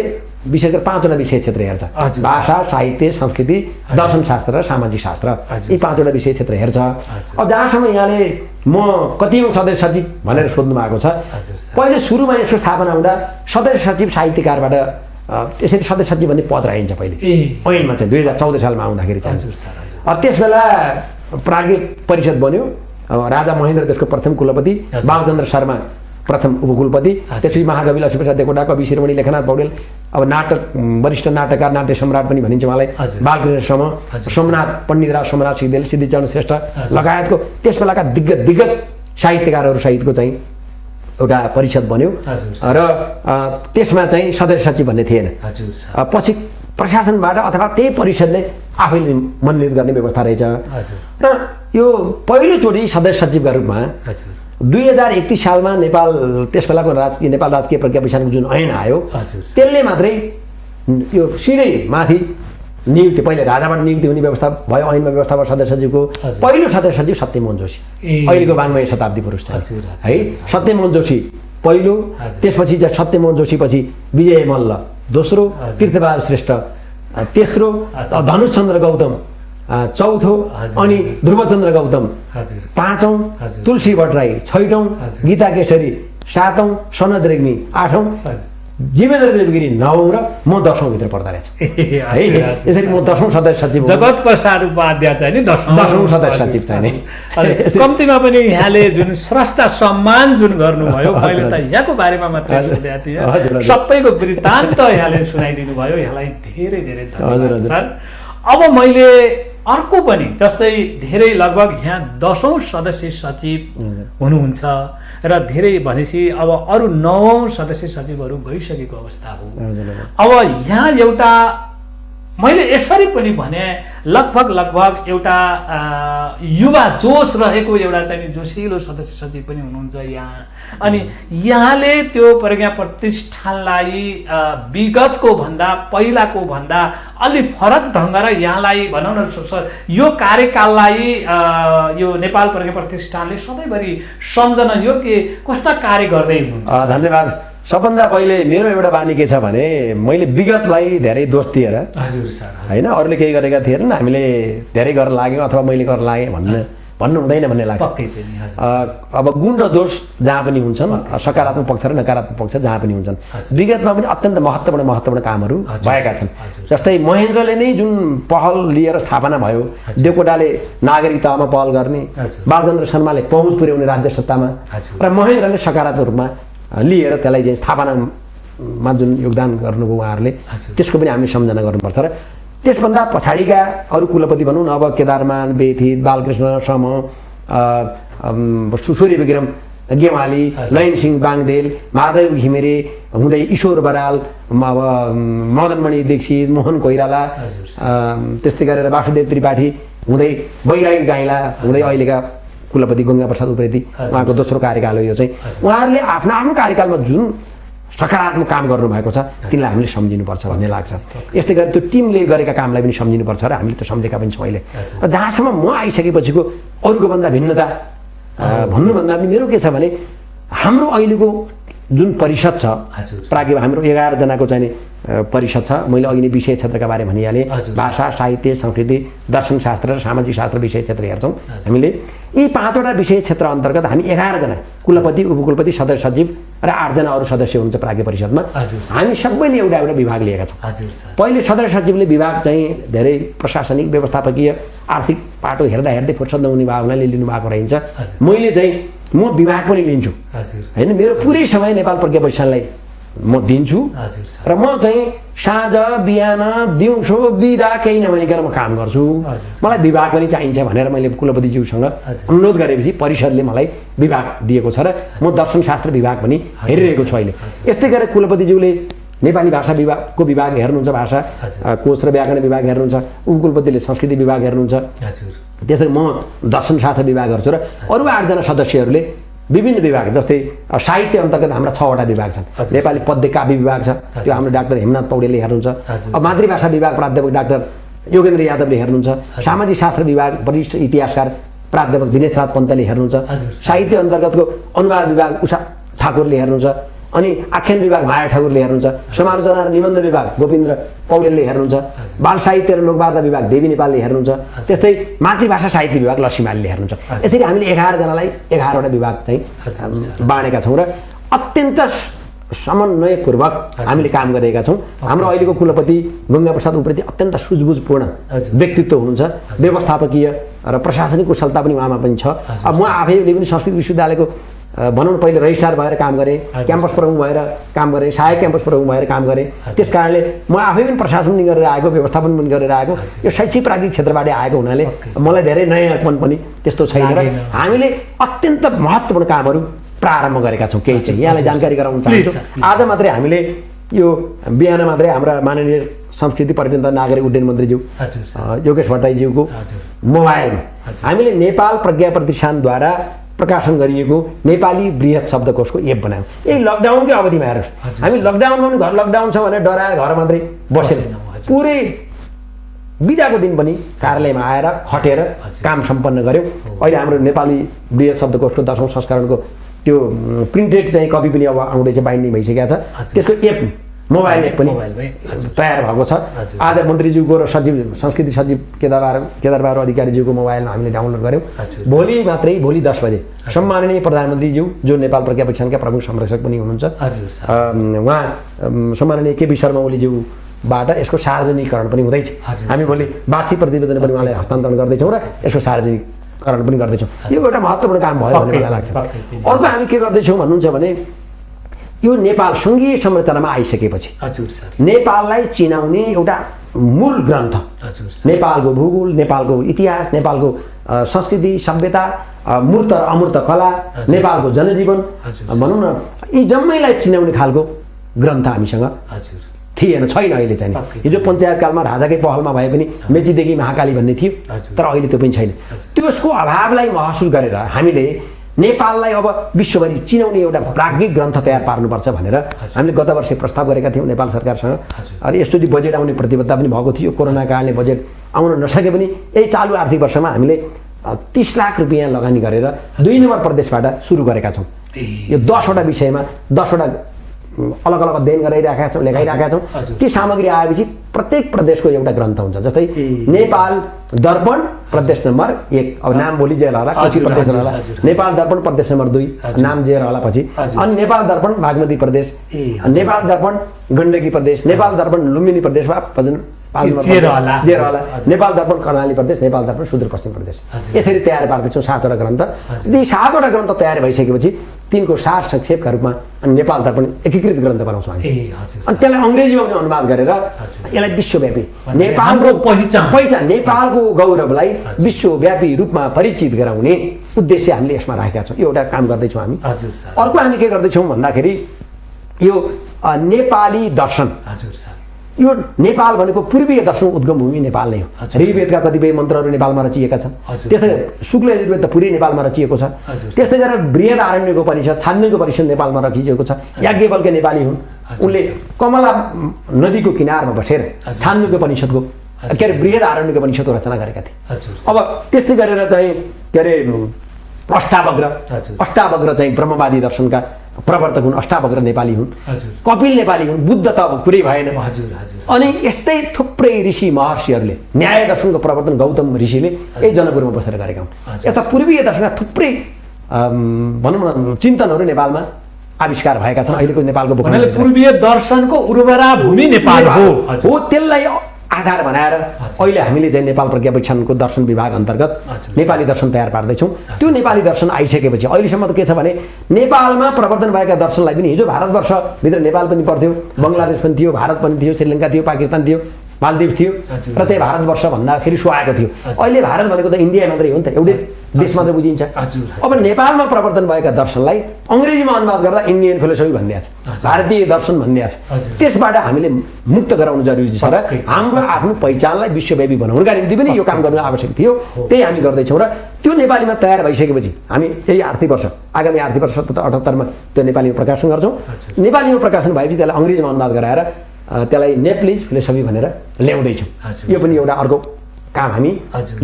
विशेष गरी 5वटा विषय क्षेत्र हेर्छ। भाषा, साहित्य, संस्कृति, दर्शनशास्त्र र सामाजिक शास्त्र, यी 5वटा विषय क्षेत्र हेर्छ। अब जहाँसम्म यहाँले म कतिौँ सदस्य सचिव भनेर सोध्नु भएको छ, पहिले सुरुमा यसको स्थापना हुँदा सदस्य सचिव साहित्यकारबाट त्यसरी सदस्य सचिव भन्ने पद रहन्छ पहिले ऐनमा चाहिँ 2014 सालमा आउँदाखेरि चाहिँ। त्यसबेला प्राज्ञिक परिषद बन्यो। राजा महेन्द्र त्यसको प्रथम कुलपति, बालचन्द्र शर्मा प्रथम उपकुलपति, त्यसपछि महाकवि लक्ष्मीप्रसाद देवकोटा, कवि शिरोमणि लेखनाथ पौडेल, अब नाटक वरिष्ठ नाटककार, नाट्य सम्राट पनि भनिन्छ उहाँलाई, बालकृष्ण सम, सोमनाथ पण्डितराज, सोमनाथ सिगदेल, सिद्धिचरण श्रेष्ठ लगायतको त्यस बेलाका दिग्गज साहित्यकारहरू सहितको चाहिँ एउटा परिषद बन्यो। र त्यसमा चाहिँ सदस्य सचिव भन्ने थिएन। पछि प्रशासनबाट अथवा त्यही परिषदले आफैले मनोनित गर्ने व्यवस्था रहेछ। र यो पहिलोचोटि सदस्य सचिवका रूपमा 2031 सालमा त्यस बेलाको नेपाल राजकीय प्रज्ञा प्रतिष्ठानको जुन ऐन आयो त्यसले मात्रै यो सिधै माथि नियुक्ति, पहिले राजाबाट नियुक्ति हुने व्यवस्था भयो ऐनमा व्यवस्था भयो सदस्य सचिवको। पहिलो सदस्य सचिव सत्यमोहन जोशी, अहिलेको 92 शताब्दी पुरुष छ है, सत्यमोहन जोशी पहिलो, त्यसपछि सत्यमोहन जोशी पछि विजय मल्ल दोस्रो, तीर्थबहादुर श्रेष्ठ तेस्रो, धनुषचन्द्र गौतम चौथो, अनि ध्रुवचन्द्र गौतम पाँचौं, तुलसी भट्टराई छैटौं, गीता केशरी सातौं, सनद रेग्मी आठौं, जीवेन्द्र देवगिरी नवौं र म 10औं भित्र पर्दा रहेछ है। यसरी म 10औं सदस्य सचिव, जगत प्रसाद उपाध्याय चाहिँ नि 10औं सदस्य सचिव चाहिँ कम्तीमा पनि यहाँले जुन स्रष्टा सम्मान जुन गर्नुभयो, मैले त यहाँको बारेमा मात्रै सोधेको थिएँ, सबैको वृत्तान्त यहाँले सुनाइदिनु भयो, यहाँलाई धेरै धेरै धन्यवाद सर। अब मैले अर्को पनि जस्तै धेरै लगभग यहाँ 10औं सदस्य सचिव हुनुहुन्छ र धेरै भनेपछि अब अरू 9औं सदस्य सचिवहरू गइसकेको अवस्था हो। अब यहाँ एउटा मैले यसरी पनि भने लगभग एउटा युवा जोस रहेको एउटा चाहिँ जोसिलो सदस्य सचिव पनि हुनुहुन्छ यहाँ। अनि यहाँले त्यो प्रज्ञा प्रतिष्ठानलाई विगतको भन्दा पहिलाको भन्दा अलि फरक ढङ्ग र यहाँलाई भनौँ न यो कार्यकाललाई यो नेपाल प्रज्ञा प्रतिष्ठानले सधैँभरि सम्झन योग्य कस्ता कार्य गर्दै हुनुहुन्छ? धन्यवाद। सबभन्दा पहिले मेरो एउटा बानी के छ भने मैले विगतलाई धेरै दोष दिएर हजुर सर होइन अरूले केही गरेका थिएनन् हामीले धेरै गर्न लाग्यौँ अथवा मैले गर्न लागेँ भन्नु हुँदैन भन्ने लाग्छ। अब गुण र दोष जहाँ पनि हुन्छन्, सकारात्मक पक्ष र नकारात्मक पक्ष जहाँ पनि हुन्छन्। विगतमा पनि अत्यन्त महत्त्वपूर्ण कामहरू भएका छन्। जस्तै महेन्द्रले नै जुन पहल लिएर स्थापना भयो, देवकोटाले नागरिक तहमा पहल गर्ने, बालचन्द्र शर्माले पहुँच पुर्याउने राज्य सत्तामा, र महेन्द्रले सकारात्मक रूपमा लिएर त्यसलाई चाहिँ स्थापनामा जुन योगदान गर्नुभयो उहाँहरूले, त्यसको पनि हामीले सम्झना गर्नुपर्छ। र त्यसभन्दा पछाडिका अरू कुलपति भनौँ न, अब केदारमान बेथित, बालकृष्ण सम, सूर्य विक्रम गेवाली, लयनसिंह बाङदेल, माधव घिमिरे हुँदै ईश्वर बराल, अब मदनमणि दीक्षित, मोहन कोइराला, त्यस्तै गरेर वासुदेव त्रिपाठी हुँदै बैरागी गाइला हुँदै अहिलेका कुलपति गङ्गा प्रसाद उप्रेती, उहाँको दोस्रो कार्यकाल हो यो चाहिँ। उहाँहरूले आफ्नो कार्यकालमा जुन सकारात्मक काम गर्नुभएको छ तिनलाई हामीले सम्झिनुपर्छ भन्ने लाग्छ। यस्तै गरी त्यो टिमले गरेका कामलाई पनि सम्झिनुपर्छ र हामीले त्यो सम्झेका पनि छौँ अहिले। र जहाँसम्म म आइसकेपछिको अरूको भन्दा भिन्नता भन्नुभन्दा पनि मेरो के छ भने हाम्रो अहिलेको जुन परिषद छ प्राज्ञ, हाम्रो 11 जनाको चाहिँ परिषद छ। मैले अघि नै विषय क्षेत्रका बारे भनिहालेँ। भाषा, साहित्य, संस्कृति, दर्शनशास्त्र र सामाजिक शास्त्र विषय क्षेत्र हेर्छौँ हामीले। यी 5वटा विषय क्षेत्र अन्तर्गत हामी 11 जना कुलपति, उपकुलपति, सदस्य सचिव र 8 जना अरू सदस्य हुनुहुन्छ प्राज्ञ परिषदमा। हामी सबैले एउटा विभाग लिएका छौँ। पहिले सदस्य सचिवले विभाग चाहिँ धेरै प्रशासनिक, व्यवस्थापकीय, आर्थिक पाटो हेर्दै फुर्सद नहुने भावनाले लिनुभएको रहन्छ। मैले चाहिँ म विभाग पनि लिन्छु होइन, मेरो पुरै समय नेपाल प्रज्ञा प्रतिष्ठानलाई म दिन्छु र म चाहिँ साँझ बिहान दिउँसो बिदा केही नभनिकन म काम गर्छु। मलाई विभाग पनि चाहिन्छ भनेर मैले कुलपतिज्यूसँग अनुरोध गरेपछि परिषदले मलाई विभाग दिएको छ र म दर्शनशास्त्र विभाग पनि हेरिरहेको छु अहिले। यस्तै गरेर कुलपतिज्यूले नेपाली भाषा विभागको विभाग हेर्नुहुन्छ, भाषा कोश र व्याकरण विभाग हेर्नुहुन्छ, उपकुलपतिले संस्कृति विभाग हेर्नुहुन्छ, त्यसरी म दर्शनशास्त्र विभाग गर्छु र अरू 8 जना सदस्यहरूले विभिन्न विभाग, जस्तै साहित्य अन्तर्गत हाम्रा 6वटा विभाग छन्। नेपाली पद्य काव्य विभाग छ, त्यो हाम्रो डाक्टर हेमनाथ पौडेलले हेर्नुहुन्छ। अब मातृभाषा विभाग प्राध्यापक डाक्टर योगेन्द्र यादवले हेर्नुहुन्छ। सामाजिक शास्त्र विभाग वरिष्ठ इतिहासकार प्राध्यापक दिनेश राज पन्तले हेर्नुहुन्छ। साहित्य अन्तर्गतको अनुवाद विभाग उषा ठाकुरले हेर्नुहुन्छ। अनि आख्यान विभाग माया ठाकुरले हेर्नुहुन्छ। समालोचना र निबन्ध विभाग गोविन्द्र पौडेलले हेर्नुहुन्छ। बाल साहित्य र लोकवार्ता विभाग देवी नेपालले हेर्नुहुन्छ। त्यस्तै मातृभाषा साहित्य विभाग लक्ष्मीमालीले हेर्नुहुन्छ। यसरी हामीले 11 जनालाई 11वटा विभाग चाहिँ बाँडेका छौँ र अत्यन्त समन्वयपूर्वक हामीले काम गरेका छौँ। हाम्रो अहिलेको कुलपति गङ्गा प्रसाद उप्रेती अत्यन्त सुझबुझपूर्ण व्यक्तित्व हुनुहुन्छ। व्यवस्थापकीय र प्रशासनिक कुशलता पनि उहाँमा पनि छ। अब म आफैले पनि संस्कृत विश्वविद्यालयको भनौँ पहिले रजिस्ट्रार भएर काम गरेँ, क्याम्पस प्रमुख भएर काम गरेँ, सहायक क्याम्पस प्रमुख भएर काम गरेँ। त्यस कारणले म आफै पनि प्रशासन पनि गरेर आएको, व्यवस्थापन पनि गरेर आएको, यो शैक्षिक प्राज्ञिक क्षेत्रबाट आएको हुनाले मलाई धेरै नयाँपन पनि त्यस्तो छैन र हामीले अत्यन्त महत्त्वपूर्ण कामहरू प्रारम्भ गरेका छौँ। केही चाहिँ यहाँलाई जानकारी गराउन चाहन्छु। आज मात्रै हामीले यो बिहान मात्रै हाम्रा माननीय संस्कृति पर्यटन तथा नागरिक उड्डयन मन्त्रीज्यू योगेश भट्टराईज्यूको मोबाइलमा हामीले नेपाल प्रज्ञा प्रतिष्ठानद्वारा प्रकाशन गरिएको नेपाली बृहत शब्दकोशको एप बनायौँ। यही लकडाउनकै अवधिमा हेर्नुहोस्, हामी लकडाउनमा पनि घर लकडाउन छ भनेर डराएर घर मात्रै बसेन, पुरै बिदाको दिन पनि कार्यालयमा आएर खटेर काम सम्पन्न गऱ्यौँ। अहिले हाम्रो नेपाली बृहत शब्दकोशको 10औं संस्करणको त्यो प्रिन्टेड चाहिँ कपी पनि अब आउँदैछ, बाइन्डिङ भइसकेको छ। त्यसको एप, मोबाइल एप पनि तयार भएको छ। आज मन्त्रीज्यूको र सचिव संस्कृति सचिव केदारबहादुर अधिकारीज्यूको मोबाइलमा हामीले डाउनलोड गऱ्यौँ। भोलि 10 बजे सम्माननीय प्रधानमन्त्रीज्यू जो नेपाल प्रज्ञा प्रतिष्ठानका प्रमुख संरक्षक पनि हुनुहुन्छ, उहाँ सम्माननीय केपी शर्मा ओलीज्यूबाट यसको सार्वजनिकरण पनि हुँदैछ। हामी भोलि वार्षिक प्रतिवेदन पनि उहाँलाई हस्तान्तरण गर्दैछौँ र यसको सार्वजनिकरण पनि गर्दैछौँ। यो एउटा महत्त्वपूर्ण काम भयो भन्ने मलाई लाग्छ। अर्को हामी के गर्दैछौँ भन्नुहुन्छ भने यो नेपाल सङ्घीय संरचनामा आइसकेपछि नेपाललाई चिनाउने एउटा मूल ग्रन्थ, नेपालको भूगोल, नेपालको इतिहास, नेपालको संस्कृति सभ्यता, मूर्त र अमूर्त कला, नेपालको जनजीवन भनौँ न, यी जम्मैलाई चिनाउने खालको ग्रन्थ हामीसँग थिएन, छैन अहिले चाहिँ। हिजो पञ्चायतकालमा राजाकै पहलमा भए पनि मेचीदेखि महाकाली भन्ने थियो, तर अहिले त्यो पनि छैन। त्यसको अभावलाई महसुस गरेर हामीले नेपाललाई अब विश्वभरि चिनाउने एउटा प्राज्ञिक ग्रन्थ तयार पार्नुपर्छ भनेर हामीले गत वर्ष प्रस्ताव गरेका थियौँ नेपाल सरकारसँग। अनि यसचोटि बजेट आउने प्रतिबद्धता पनि भएको थियो। कोरोना कारणले बजेट आउन नसके पनि यही चालु आर्थिक वर्षमा हामीले 30 लाख रुपियाँ लगानी गरेर 2 नम्बर प्रदेशबाट सुरु गरेका छौँ। यो 10वटा विषयमा 10वटा अलग अलग अध्ययन गराइरहेका छौँ, लेखाइरहेका छौँ। ती सामग्री आएपछि प्रत्येक प्रदेशको एउटा ग्रन्थ हुन्छ। जस्तै नेपाल दर्पण प्रदेश नम्बर 1, अब नाम भोलि जे होला पछि प्रदेश होला। नेपाल दर्पण प्रदेश नम्बर 2 नाम जे होला पछि। अनि नेपाल दर्पण बागमती प्रदेश, नेपाल दर्पण गण्डकी प्रदेश, नेपाल दर्पण लुम्बिनी प्रदेश वा नेपाल दर्पण कर्णाली प्रदेश, नेपाल दर्पण सुदूरपश्चिम प्रदेश। यसरी तयार पार्दैछौँ 7वटा ग्रन्थ। यदि 7वटा ग्रन्थ तयार भइसकेपछि तिनको सार संक्षेपका रूपमा अनि नेपाल दर्पण एकीकृत ग्रन्थ बनाउँछौँ हामी। अनि त्यसलाई अङ्ग्रेजीमा पनि अनुवाद गरेर यसलाई विश्वव्यापी नेपालको पहिचान, नेपालको गौरवलाई विश्वव्यापी रूपमा परिचित गराउने उद्देश्य हामीले यसमा राखेका छौँ। यो एउटा काम गर्दैछौँ हामी। अर्को हामी के गर्दैछौँ भन्दाखेरि यो नेपाली दर्शन। यो नेपाल भनेको पूर्वीय दर्शन उद्गम भूमि नेपाल नै हो। ऋग्वेदका कतिपय मन्त्रहरू नेपालमा रचिएका छन्। त्यसै शुक्ल यजुर्वेद त पुरै नेपालमा रचिएको छ। त्यस्तै गरेर बृहद आरण्यको उपनिषद, छान्दोग्य उपनिषद नेपालमा रचिएको छ। याज्ञवल्क्य नेपाली हुन्, उनले कमला नदीको किनारमा बसेर छान्दोग्य उपनिषदको के अरे बृहद आरण्यको उपनिषदको रचना गरेका थिए। अब त्यस्तै गरेर चाहिँ के अरे अष्टावक्र चाहिँ ब्रह्मवादी दर्शनका प्रवर्तक हुन्, अष्टावक्र नेपाली हुन्। कपिल नेपाली हुन्, बुद्ध त अब कुरै भएन। अनि यस्तै थुप्रै ऋषि महर्षिहरूले न्याय दर्शनको प्रवर्तन गौतम ऋषिले यही जनकपुरमा बसेर गरेका हुन्। यस्ता पूर्वीय दर्शनका थुप्रै भनौँ न चिन्तनहरू नेपालमा आविष्कार भएका छन्। अहिलेको नेपालको पूर्वीय दर्शनको उर्वरा भूमि नेपाल हो। त्यसलाई आधार बनाएर अहिले हामीले चाहिँ नेपाल प्रज्ञा परीक्षणको दर्शन विभाग अन्तर्गत नेपाली दर्शन तयार पार्दैछौँ। त्यो नेपाली दर्शन आइसकेपछि अहिलेसम्म त के छ भने नेपालमा प्रवर्तन भएका दर्शनलाई पनि हिजो भारतवर्षभित्र नेपाल पनि पर्थ्यो, बङ्गलादेश पनि थियो, भारत पनि थियो, श्रीलङ्का थियो, पाकिस्तान थियो, मालदिव थियो र त्यही भारतवर्ष भन्दाखेरि सुहाएको थियो। अहिले भारत भनेको त इन्डिया मात्रै हो नि त, एउटै देश मात्रै बुझिन्छ। अब नेपालमा प्रवर्तन भएका दर्शनलाई अङ्ग्रेजीमा अनुवाद गर्दा इन्डियन फिलोसफी भनिदिएको छ, भारतीय दर्शन भनिदिएको छ। त्यसबाट हामीले मुक्त गराउनु जरुरी छ र हाम्रो आफ्नो पहिचानलाई विश्वव्यापी बनाउनका निम्ति पनि यो काम गर्नु आवश्यक थियो। त्यही हामी गर्दैछौँ र त्यो नेपालीमा तयार भइसकेपछि हामी यही आर्थिक वर्ष आगामी आर्थिक वर्ष 77 त्यो नेपालीमा प्रकाशन गर्छौँ। नेपालीमा प्रकाशन भएपछि त्यसलाई अङ्ग्रेजीमा अनुवाद गराएर त्यसलाई नेप्लिज फिलोसफी भनेर ल्याउँदैछौँ। यो पनि एउटा अर्को काम हामी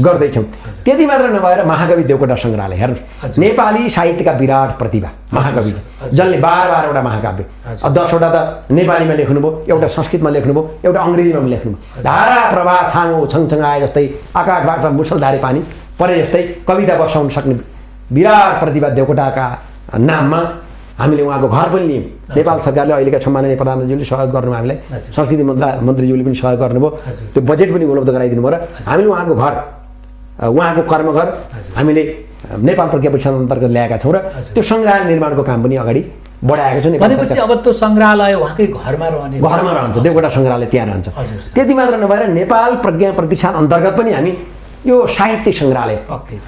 गर्दैछौँ। त्यति मात्र नभएर महाकवि देवकोटा सङ्ग्रहालय हेर्नुहोस्, नेपाली साहित्यका विराट प्रतिभा महाकवि जसले 12 एउटा महाकाव्य, 10वटा त नेपालीमा लेख्नुभयो, एउटा संस्कृतमा लेख्नुभयो, एउटा अङ्ग्रेजीमा पनि लेख्नुभयो। धारा प्रवाह छाँगो छङछङाए जस्तै आकाशबाट मुसलधारे पानी परे जस्तै कविता बसाउन सक्ने विराट प्रतिभा देवकोटाका नाममा हामीले उहाँको घर पनि लियौँ। नेपाल सरकारले अहिलेका सम्माननीय प्रधानमन्त्रीले सहयोग गर्नुभयो, हामीलाई संस्कृति मन्त्रीज्यूले पनि सहयोग गर्नुभयो, त्यो बजेट पनि उपलब्ध गराइदिनु भयो र हामीले उहाँको घर, उहाँको कर्मघर हामीले नेपाल प्रज्ञा परीक्षण अन्तर्गत ल्याएका छौँ र त्यो सङ्ग्रहालय निर्माणको काम पनि अगाडि बढाएको छ। भनेपछि अब त्यो सङ्ग्रहालय उहाँकै घरमा रहन्छ, देवकोटा सङ्ग्रहालय त्यहाँ रहन्छ। त्यति मात्र नभएर नेपाल प्रज्ञा प्रतिष्ठान अन्तर्गत पनि हामी यो साहित्य सङ्ग्रहालय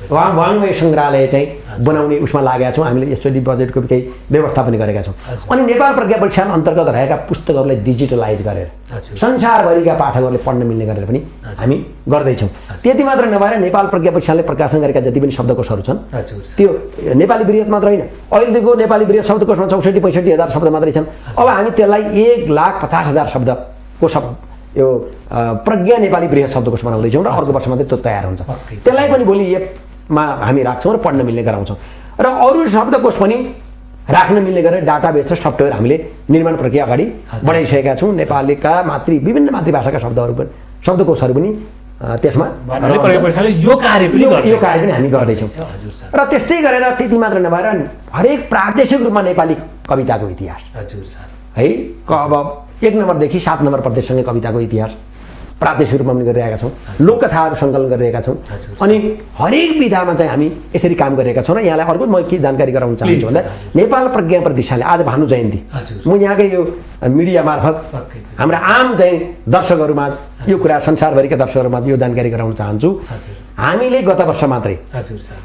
वाङ्मय सङ्ग्रहालय चाहिँ बनाउने उसमा लागेका छौँ। हामीले यसरी बजेटको केही व्यवस्था पनि गरेका छौँ। अनि नेपाल प्रज्ञा परीक्षण अन्तर्गत रहेका पुस्तकहरूलाई डिजिटलाइज गरेर संसारभरिका पाठकहरूले पढ्न मिल्ने गरेर पनि हामी गर्दैछौँ। त्यति मात्र नभएर नेपाल प्रज्ञा परीक्षणले प्रकाशन गरेका जति पनि शब्दकोशहरू छन् त्यो नेपाली वृहत मात्र होइन, अहिलेको नेपाली वृहत शब्दकोशमा 64-65 हजार शब्द मात्रै छन्। अब हामी त्यसलाई 1,50,000 शब्दको यो प्रज्ञा नेपाली बृहत शब्दकोश बनाउँदैछौँ र अर्को वर्षमा त्यो तयार हुन्छ। त्यसलाई पनि भोलि एपमा हामी राख्छौँ र पढ्न मिल्ने गराउँछौँ र अरू शब्दकोश पनि राख्न मिल्ने गरेर डाटाबेस र सफ्टवेयर हामीले निर्माण प्रक्रिया अगाडि बढाइसकेका छौँ। नेपालीका विभिन्न मातृभाषाका शब्दकोशहरू पनि त्यसमा यो कार्य पनि हामी गर्दैछौँ। र त्यस्तै गरेर त्यति मात्र नभएर हरेक प्रादेशिक रूपमा नेपाली कविताको इतिहास है, अब 1 नम्बरदेखि 7 नम्बर प्रदेशसँगै कविताको इतिहास प्रादेशिक रूपमा पनि गरिरहेका छौँ, लोककथाहरू सङ्कलन गरिरहेका छौँ। अनि हरेक विधामा चाहिँ हामी यसरी काम गरिरहेका छौँ। र यहाँलाई अर्को म के जानकारी गराउन चाहन्छु भन्दा नेपाल प्रज्ञा प्रतिष्ठानले आज भानु जयन्ती म यहाँकै यो मिडिया मार्फत हाम्रा आम चाहिँ दर्शकहरूमा यो कुरा संसारभरिका दर्शकहरूमा यो जानकारी गराउन चाहन्छु। हामीले गत वर्ष मात्रै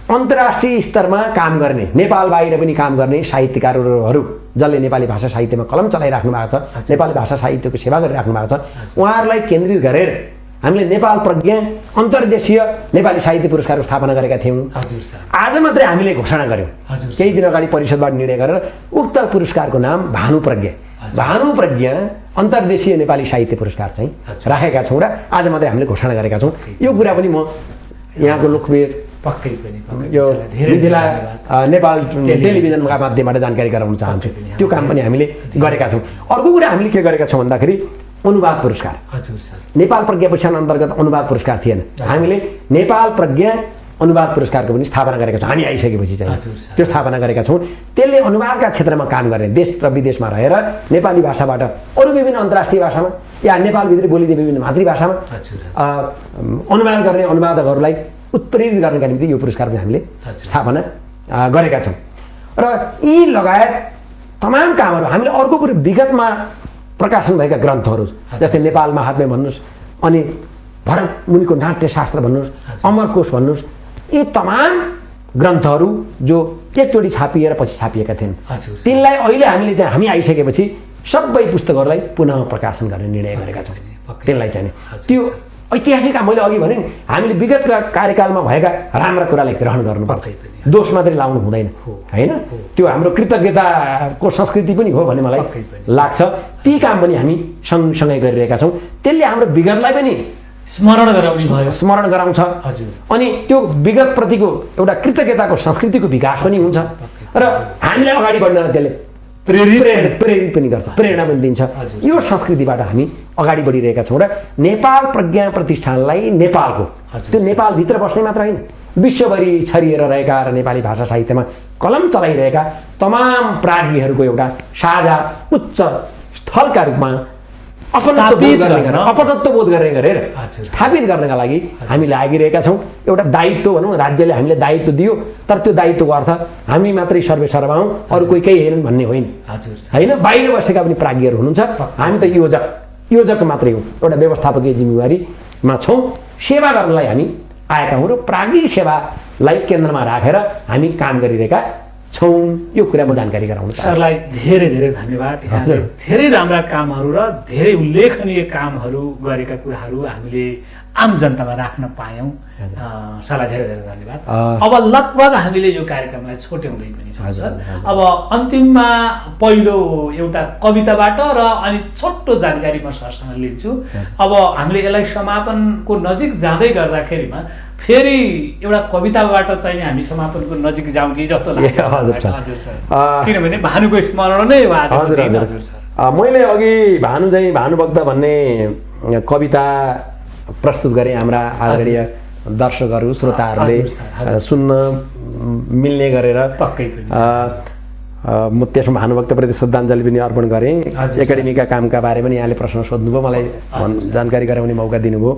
अन्तर्राष्ट्रिय स्तरमा काम गर्ने, नेपाल बाहिर पनि काम गर्ने साहित्यकारहरू जसले नेपाली भाषा साहित्यमा कलम चलाइराख्नु भएको छ, नेपाली भाषा साहित्यको सेवा गरिराख्नु भएको छ, उहाँहरूलाई केन्द्रित गरेर हामीले नेपाल प्रज्ञा अन्तर्देशीय नेपाली साहित्य पुरस्कारको स्थापना गरेका थियौँ। आज मात्रै हामीले घोषणा गर्यौँ, केही दिन अगाडि परिषदबाट निर्णय गरेर उक्त पुरस्कारको नाम भानु प्रज्ञा अन्तर्देशीय नेपाली साहित्य पुरस्कार चाहिँ राखेका छौँ र आज मात्रै हामीले घोषणा गरेका छौँ। यो कुरा पनि म यहाँको लोकप्रिय यो मिथिला नेपाल टेलिभिजनका माध्यमबाट जानकारी गराउन चाहन्छु। त्यो काम पनि हामीले गरेका छौँ। अर्को कुरा हामीले के गरेका छौँ भन्दाखेरि अनुवाद पुरस्कार, नेपाल प्रज्ञा पुरस्कार अन्तर्गत अनुवाद पुरस्कार थिएन, हामीले नेपाल प्रज्ञा अनुवाद पुरस्कारको पनि स्थापना गरेका छौँ। हामी आइसकेपछि चाहिँ त्यो स्थापना गरेका छौँ। त्यसले अनुवादका क्षेत्रमा काम गर्ने, देश र विदेशमा रहेर नेपाली भाषाबाट अरू विभिन्न अन्तर्राष्ट्रिय भाषामा या नेपालभित्र बोलिने विभिन्न मातृभाषामा अनुवाद गर्ने अनुवादकहरूलाई उत्प्रेरित गर्नका निम्ति यो पुरस्कार पनि हामीले स्थापना गरेका छौँ। र यी लगायत तमाम कामहरू हामीले अर्को कुरो विगतमा प्रकाशन भएका ग्रन्थहरू जस्तै नेपाल महात्म्य भन्नुहोस्, अनि भरत मुनिको नाट्यशास्त्र भन्नुहोस्, अमरकोश भन्नुहोस्, यी तमाम ग्रन्थहरू जो एकचोटि छापिएर पछि छापिएका थिएन, तिनलाई अहिले हामीले चाहिँ हामी आइसकेपछि सबै पुस्तकहरूलाई पुनः प्रकाशन गर्ने निर्णय गरेका छौँ। त्यसलाई चाहिँ त्यो ऐतिहासिक मैले अघि भने हामीले विगतका कार्यकालमा भएका राम्रा कुरालाई ग्रहण गर्नुपर्छ, दोष मात्रै लाउनु हुँदैन होइन। त्यो हाम्रो कृतज्ञताको संस्कृति पनि हो भन्ने मलाई लाग्छ। ती काम पनि हामी सँगसँगै गरिरहेका छौँ। त्यसले हाम्रो विगतलाई पनि स्मरण गराउँछ अनि त्यो विगतप्रतिको एउटा कृतज्ञताको संस्कृतिको विकास पनि हुन्छ र हामीलाई अगाडि बढ्न त्यसले प्रेरित पनि गर्छ, प्रेरणा पनि दिन्छ। यो संस्कृतिबाट हामी अगाडि बढिरहेका छौँ र नेपाल प्रज्ञा प्रतिष्ठानलाई नेपालको, त्यो नेपालभित्र बस्ने मात्र होइन, विश्वभरि छरिएर रहेका र नेपाली भाषा साहित्यमा कलम चलाइरहेका तमाम प्राज्ञहरूको एउटा साझा उच्च स्थलका रूपमा अपनत्व बोध गर्ने गरेर स्थापित गर्नका लागि हामी लागिरहेका छौँ। एउटा दायित्व भनौँ, राज्यले हामीले दायित्व दियो, तर त्यो दायित्वको अर्थ हामी मात्रै सर्वेसर्वा हौँ, अरू कोही केही हेर्नु भन्ने होइन होइन। बाहिर बसेका पनि प्राज्ञहरू हुनुहुन्छ, हामी त योजक मात्रै हौँ, एउटा व्यवस्थापकीय जिम्मेवारीमा छौँ, सेवा गर्नलाई हामी आएका हौँ र प्राज्ञिक सेवालाई केन्द्रमा राखेर हामी काम गरिरहेका छौँ। यो कुरा म जानकारी गराउनु सरलाई धेरै धेरै धन्यवाद। धेरै राम्रा कामहरू र धेरै उल्लेखनीय कामहरू गरेका कुराहरू हामीले आम जनतामा राख्न पायौँ। सरलाई धेरै धेरै धन्यवाद। अब लगभग हामीले यो कार्यक्रमलाई छोट्याउँदै पनि छौँ सर। अब अन्तिममा पहिलो एउटा कविताबाट र अनि छोटो जानकारी म सरसँग लिन्छु। अब हामीले यसलाई समापनको नजिक जाँदै गर्दाखेरिमा फेरि एउटा कविताबाट चाहिँ हामी समापनको नजिक जाउँ कि जस्तो लाग्छ। हजुर सर, किनभने भानुको स्मरण नै हो आज। हजुर सर, मैले अघि भानुभक्त भन्ने कविता प्रस्तुत गरेँ। हाम्रा आदरणीय दर्शकहरू श्रोताहरूले सुन्न मिल्ने गरेर म त्यसमा भानुभक्तप्रति श्रद्धाञ्जली पनि अर्पण गरेँ। एकाडेमीका कामका बारेमा पनि यहाँले प्रश्न सोध्नुभयो, मलाई जानकारी गराउने मौका दिनुभयो।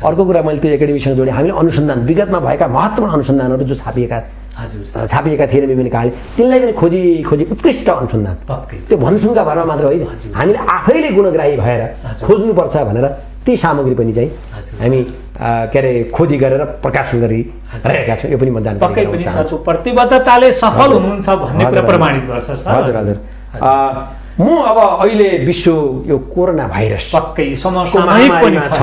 अर्को कुरा मैले त्यो एकाडेमीसँग जोडेँ, हामीले अनुसन्धान विगतमा भएका महत्त्वपूर्ण अनुसन्धानहरू जो छापिएका थिएन विभिन्न काल, तिनलाई पनि खोजी उत्कृष्ट अनुसन्धान, त्यो भनसुनका भरमा मात्र होइन, हामीले आफैले गुणग्राही भएर खोज्नुपर्छ भनेर ती सामग्री पनि चाहिँ हामी के अरे खोजी गरेर प्रकाशन गरिरहेका छौँ। यो पनि म जानकारी गराउन चाहन्छु। प्रतिबद्धताले सफल हुनुहुन्छ भन्ने कुरा प्रमाणित गर्छ सर। हजुर म अब अहिले विश्व यो कोरोना भाइरस पक्कै समसामयिक पनि छ,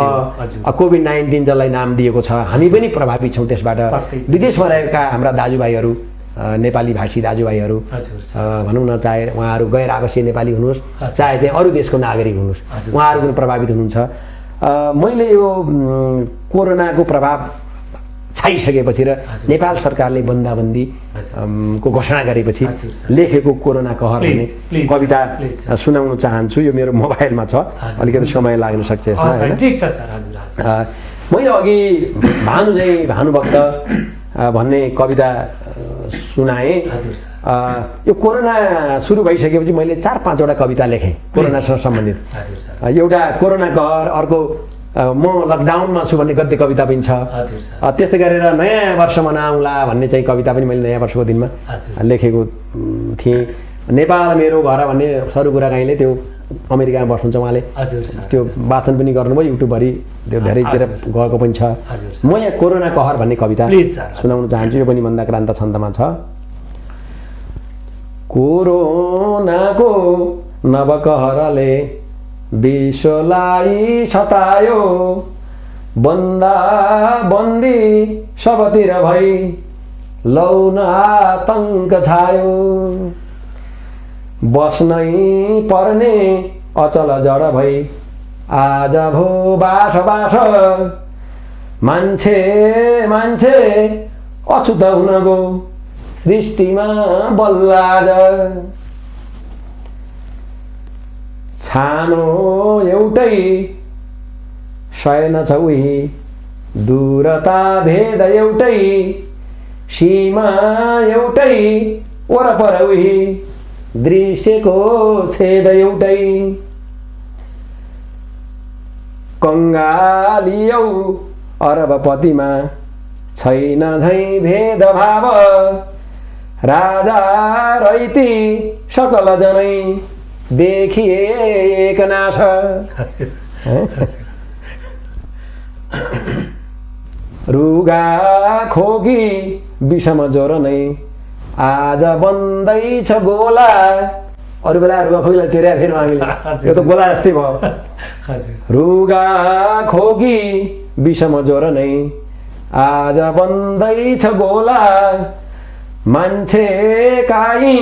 कोभिड-19 जसलाई नाम दिएको छ, हामी पनि प्रभावित छौँ त्यसबाट। विदेशमा रहेका हाम्रा दाजुभाइहरू, नेपाली भाषी दाजुभाइहरू भनौँ न, चाहे उहाँहरू गैर आवासीय नेपाली हुनुहोस्, चाहे चाहिँ अरू देशको नागरिक हुनुहोस्, उहाँहरू पनि प्रभावित हुनुहुन्छ। मैले यो कोरोनाको प्रभाव छाइसकेपछि र नेपाल सरकारले बन्दाबन्दी को घोषणा गरेपछि लेखेको कोरोना कहर भन्ने कविता सुनाउन चाहन्छु। यो मेरो मोबाइलमा छ, अलिकति समय लाग्न सक्छ यसमा। मैले अघि भानुभक्त भन्ने कविता सुनाएँ। यो कोरोना सुरु भइसकेपछि मैले 4-5वटा कविता लेखेँ कोरोनासँग सम्बन्धित। एउटा कोरोना कहर, अर्को म लकडाउनमा छु भन्ने गद्य कविता पनि छ। त्यस्तै गरेर नयाँ वर्ष मनाउँला भन्ने चाहिँ कविता पनि मैले नयाँ वर्षको दिनमा लेखेको थिएँ। नेपाल मेरो घर भन्ने सरु कुराकाहीले त्यो अमेरिकामा बस्नुहुन्छ उहाँले हजुर सर त्यो वाचन पनि गर्नुभयो युट्युबभरि त्यो धेरैतिर गएको पनि छ हजुर म यहाँ कोरोना कहर भन्ने कविता प्लिज सर सुनाउन चाहन्छु यो पनि मन्दाक्रान्त छन्दमा छ कोरोनाको नवकहरले विश्वलाई सतायो बन्दा बन्दी सबतिर भई लौन आतङ्क छायो बस्नै पर्ने अचल जड भई आज भो बास बास मान्छे मान्छे अछुत हुन गो सृष्टिमा बल्ल आज छानो एउटै शयन छ उही दूरता भेद एउटै सीमा एउटै वरपर उही दृश्यको छेद एउटै कङ्गालियौ अरबपतिमा छैन झै भेदभाव राजा रैती सकल जनै देखिए एक नाश रुगा खोकी विषम ज्वरो नै आज बन्दैछ गोला अरू बेला रुगा खोकीलाई टेर्या फेरि हामीले यो त गोला जस्तै भयो रुगा खोकी विषम ज्वरो नै आज बन्दैछ गोला मान्छे काई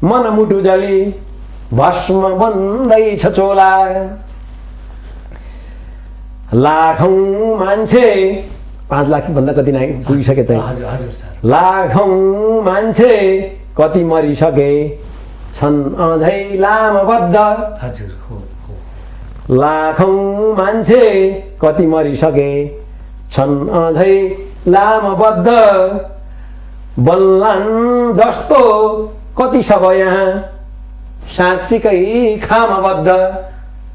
मनमुटु जली भस्म बन्दैछ चोला लाखौं मान्छे 5 लाख भन्दा कति नै पुगिसके चाहिँ लाखौं मान्छे कति मरिसके छन् अझै लामबद्ध लाखौं मान्छे कति मरिसके छन् अझै लामबद्ध बल्लान जस्तो कति सब यहाँ साँच्चीकै खामबद्ध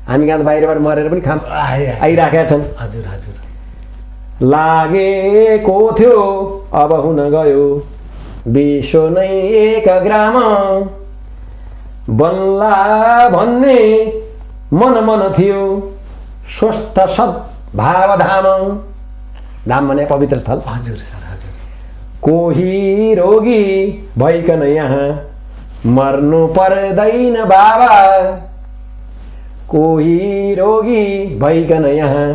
हामी कहाँ बाहिरबाट मरेर पनि खाम आइराखेका छन् हजुर हजुर लागेको थियो अब हुन गयो विश्व नै एक ग्राम बल्ला भन्ने मन मन थियो स्वस्थ सद्भाव धाम धाम भने पवित्र स्थल हजुर सर हजुर कोही रोगी भइकन यहाँ मर्नु पर्दैन बाबा कोही रोगी भइकन यहाँ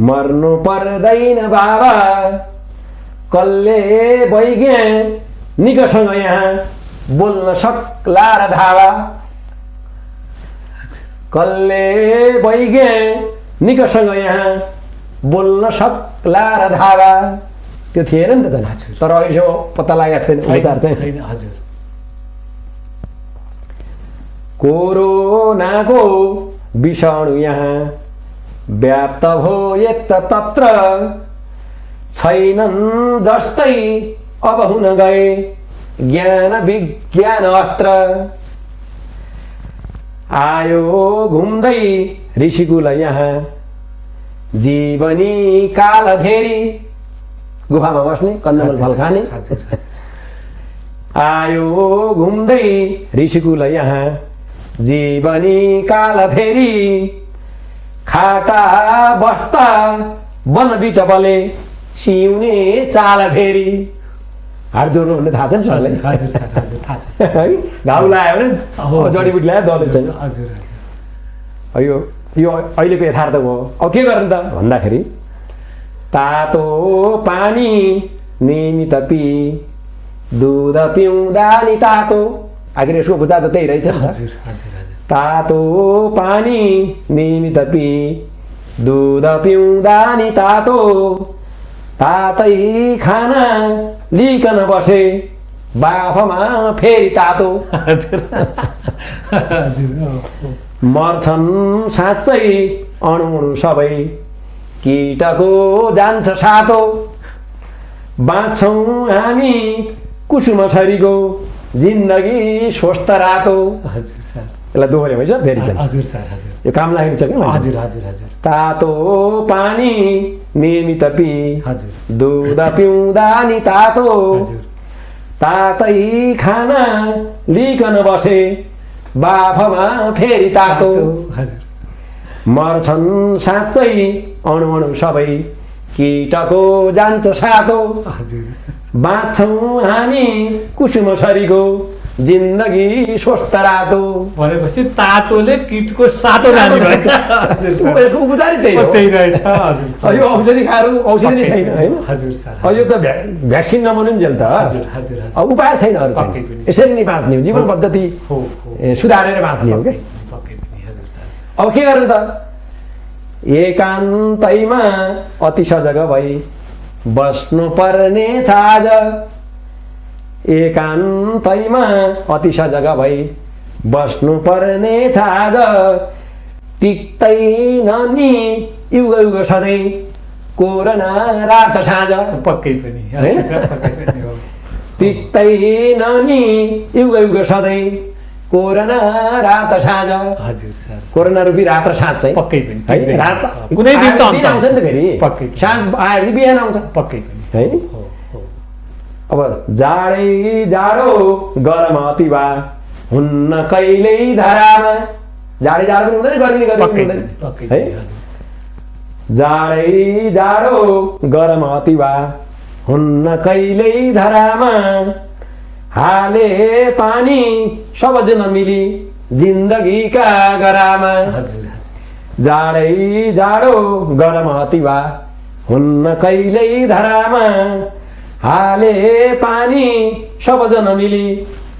मर्नु पर्दैन बाबा कल्ले वैज्ञानिकसँग यहाँ बोल्न सक्ला र धावा कल्ले वैज्ञानिकसँग यहाँ बोल्न सक्ला र धावा त्यो थिएन नि त तर अहिले पत्ता लागेको छैन विचार चाहिँ हजुर कोरोनाको विषाणु यहाँ व्याप्त भो यत्र छैनन् जस्तै अब हुन गए ज्ञान विज्ञान अस्त्र आयो घुम्दै ऋषिकुल यहाँ जीवनी काल फेरि गुफामा बस्ने कन्दमूल फल खाने आयो घुम्दै ऋषिकुल यहाँ जीवनी काल फेरि खाटा बस्ता वन बिटपले सिउने चाल फेरि हात जोड्नु भन्ने थाहा छ नि सरलाई है घाउ लाग्यो भने जडीबुटी ल्यायो दले चाहिँ यो अहिलेको यथार्थ हो अब के गर्नु त भन्दाखेरि तातो पानी नियमित पी दुध पिउँदा नि तातो आखिर यसको बुझा त त्यही रहेछ तातो पानी नियमित पी दुध पिउँदा नि तातो तातै खाना लिकन बसे बाफमा फेरि तातो मर्छन् साँच्चै अणु सबै कीटको जान्छ सातो बाँच्छौँ हामी कुसुम छरीको जिन्दगी स्वस्थ रातो यसलाई दोहोऱ्यो भएछ फेरि चाहिँ यो काम लागेको छ क्या हजुर हजुर हजुर तातो पानी नियमित पी दुध पिउँदा नि तातो तातै खाना लिकन बसे बाफमा फेरि तातो हजुर मर्छन् साँच्चै अणु अणु सबै कीटको जान्छ सातो हजुर बाँच्छौँ हामी कुसुम छरीको जिन्दगी स्वस्थ रातो भनेपछि तातोले किटको सातो लाने भन्छ हजुर सर यसको उपचारै त्यही हो त्यही रहेछ हजुर यो औषधि खाएर औषधि नै छैन होइन हजुर सर यो त भ्याक्सिन नबन्यो नि जेल त हजुर हजुर हजुर उपाय छैन अरू पक्कै चाहिँ पनि। यसरी नै बाँच्ने हो जीवन पद्धति हो सुधारेर बाँच्ने हो क्या पक्कै पनि हजुर सर अब के गर्नु त एकान्तैमा अति सजग भई बस्नु पर्ने छाज एकान्तैमा अति सजग भई बस्नु पर्ने छाज टिक्दैन नि युग युग सधैँ कोरोना रात साँझ पक्कै पनि हजुर सर पक्कै पनि हो टिक्दैन नि युग युग सधैँ कोरोना रात साँझ हजुर सर कोरोना रूपी रात र साँझ चाहिँ पक्कै पनि है टिक्दैन। रात कुनै दिन त दिन आउँछ नि त फेरि पक्कै पनि। साँझ आयो भने बिहान आउँछ पक्कै पनि है हो हो अब जाडै जाडो गरम अतिवा हुन्न कहिल्यै धरामा जाडै जाडो पनि हुँदैन गर्मी गर्मी पक्कै हुँदैन पनि पक्कै है पनि हजुर जाडै जाडो गरम अतिवा हुन्न कहिल्यै धरामा हाले पानी सबजना मिली जिन्दगीका गरामा हजुर हजुर जाडै जाडो गरम अतिवा हुन्न कहिल्यै धरामा हाले पानी सबजना मिली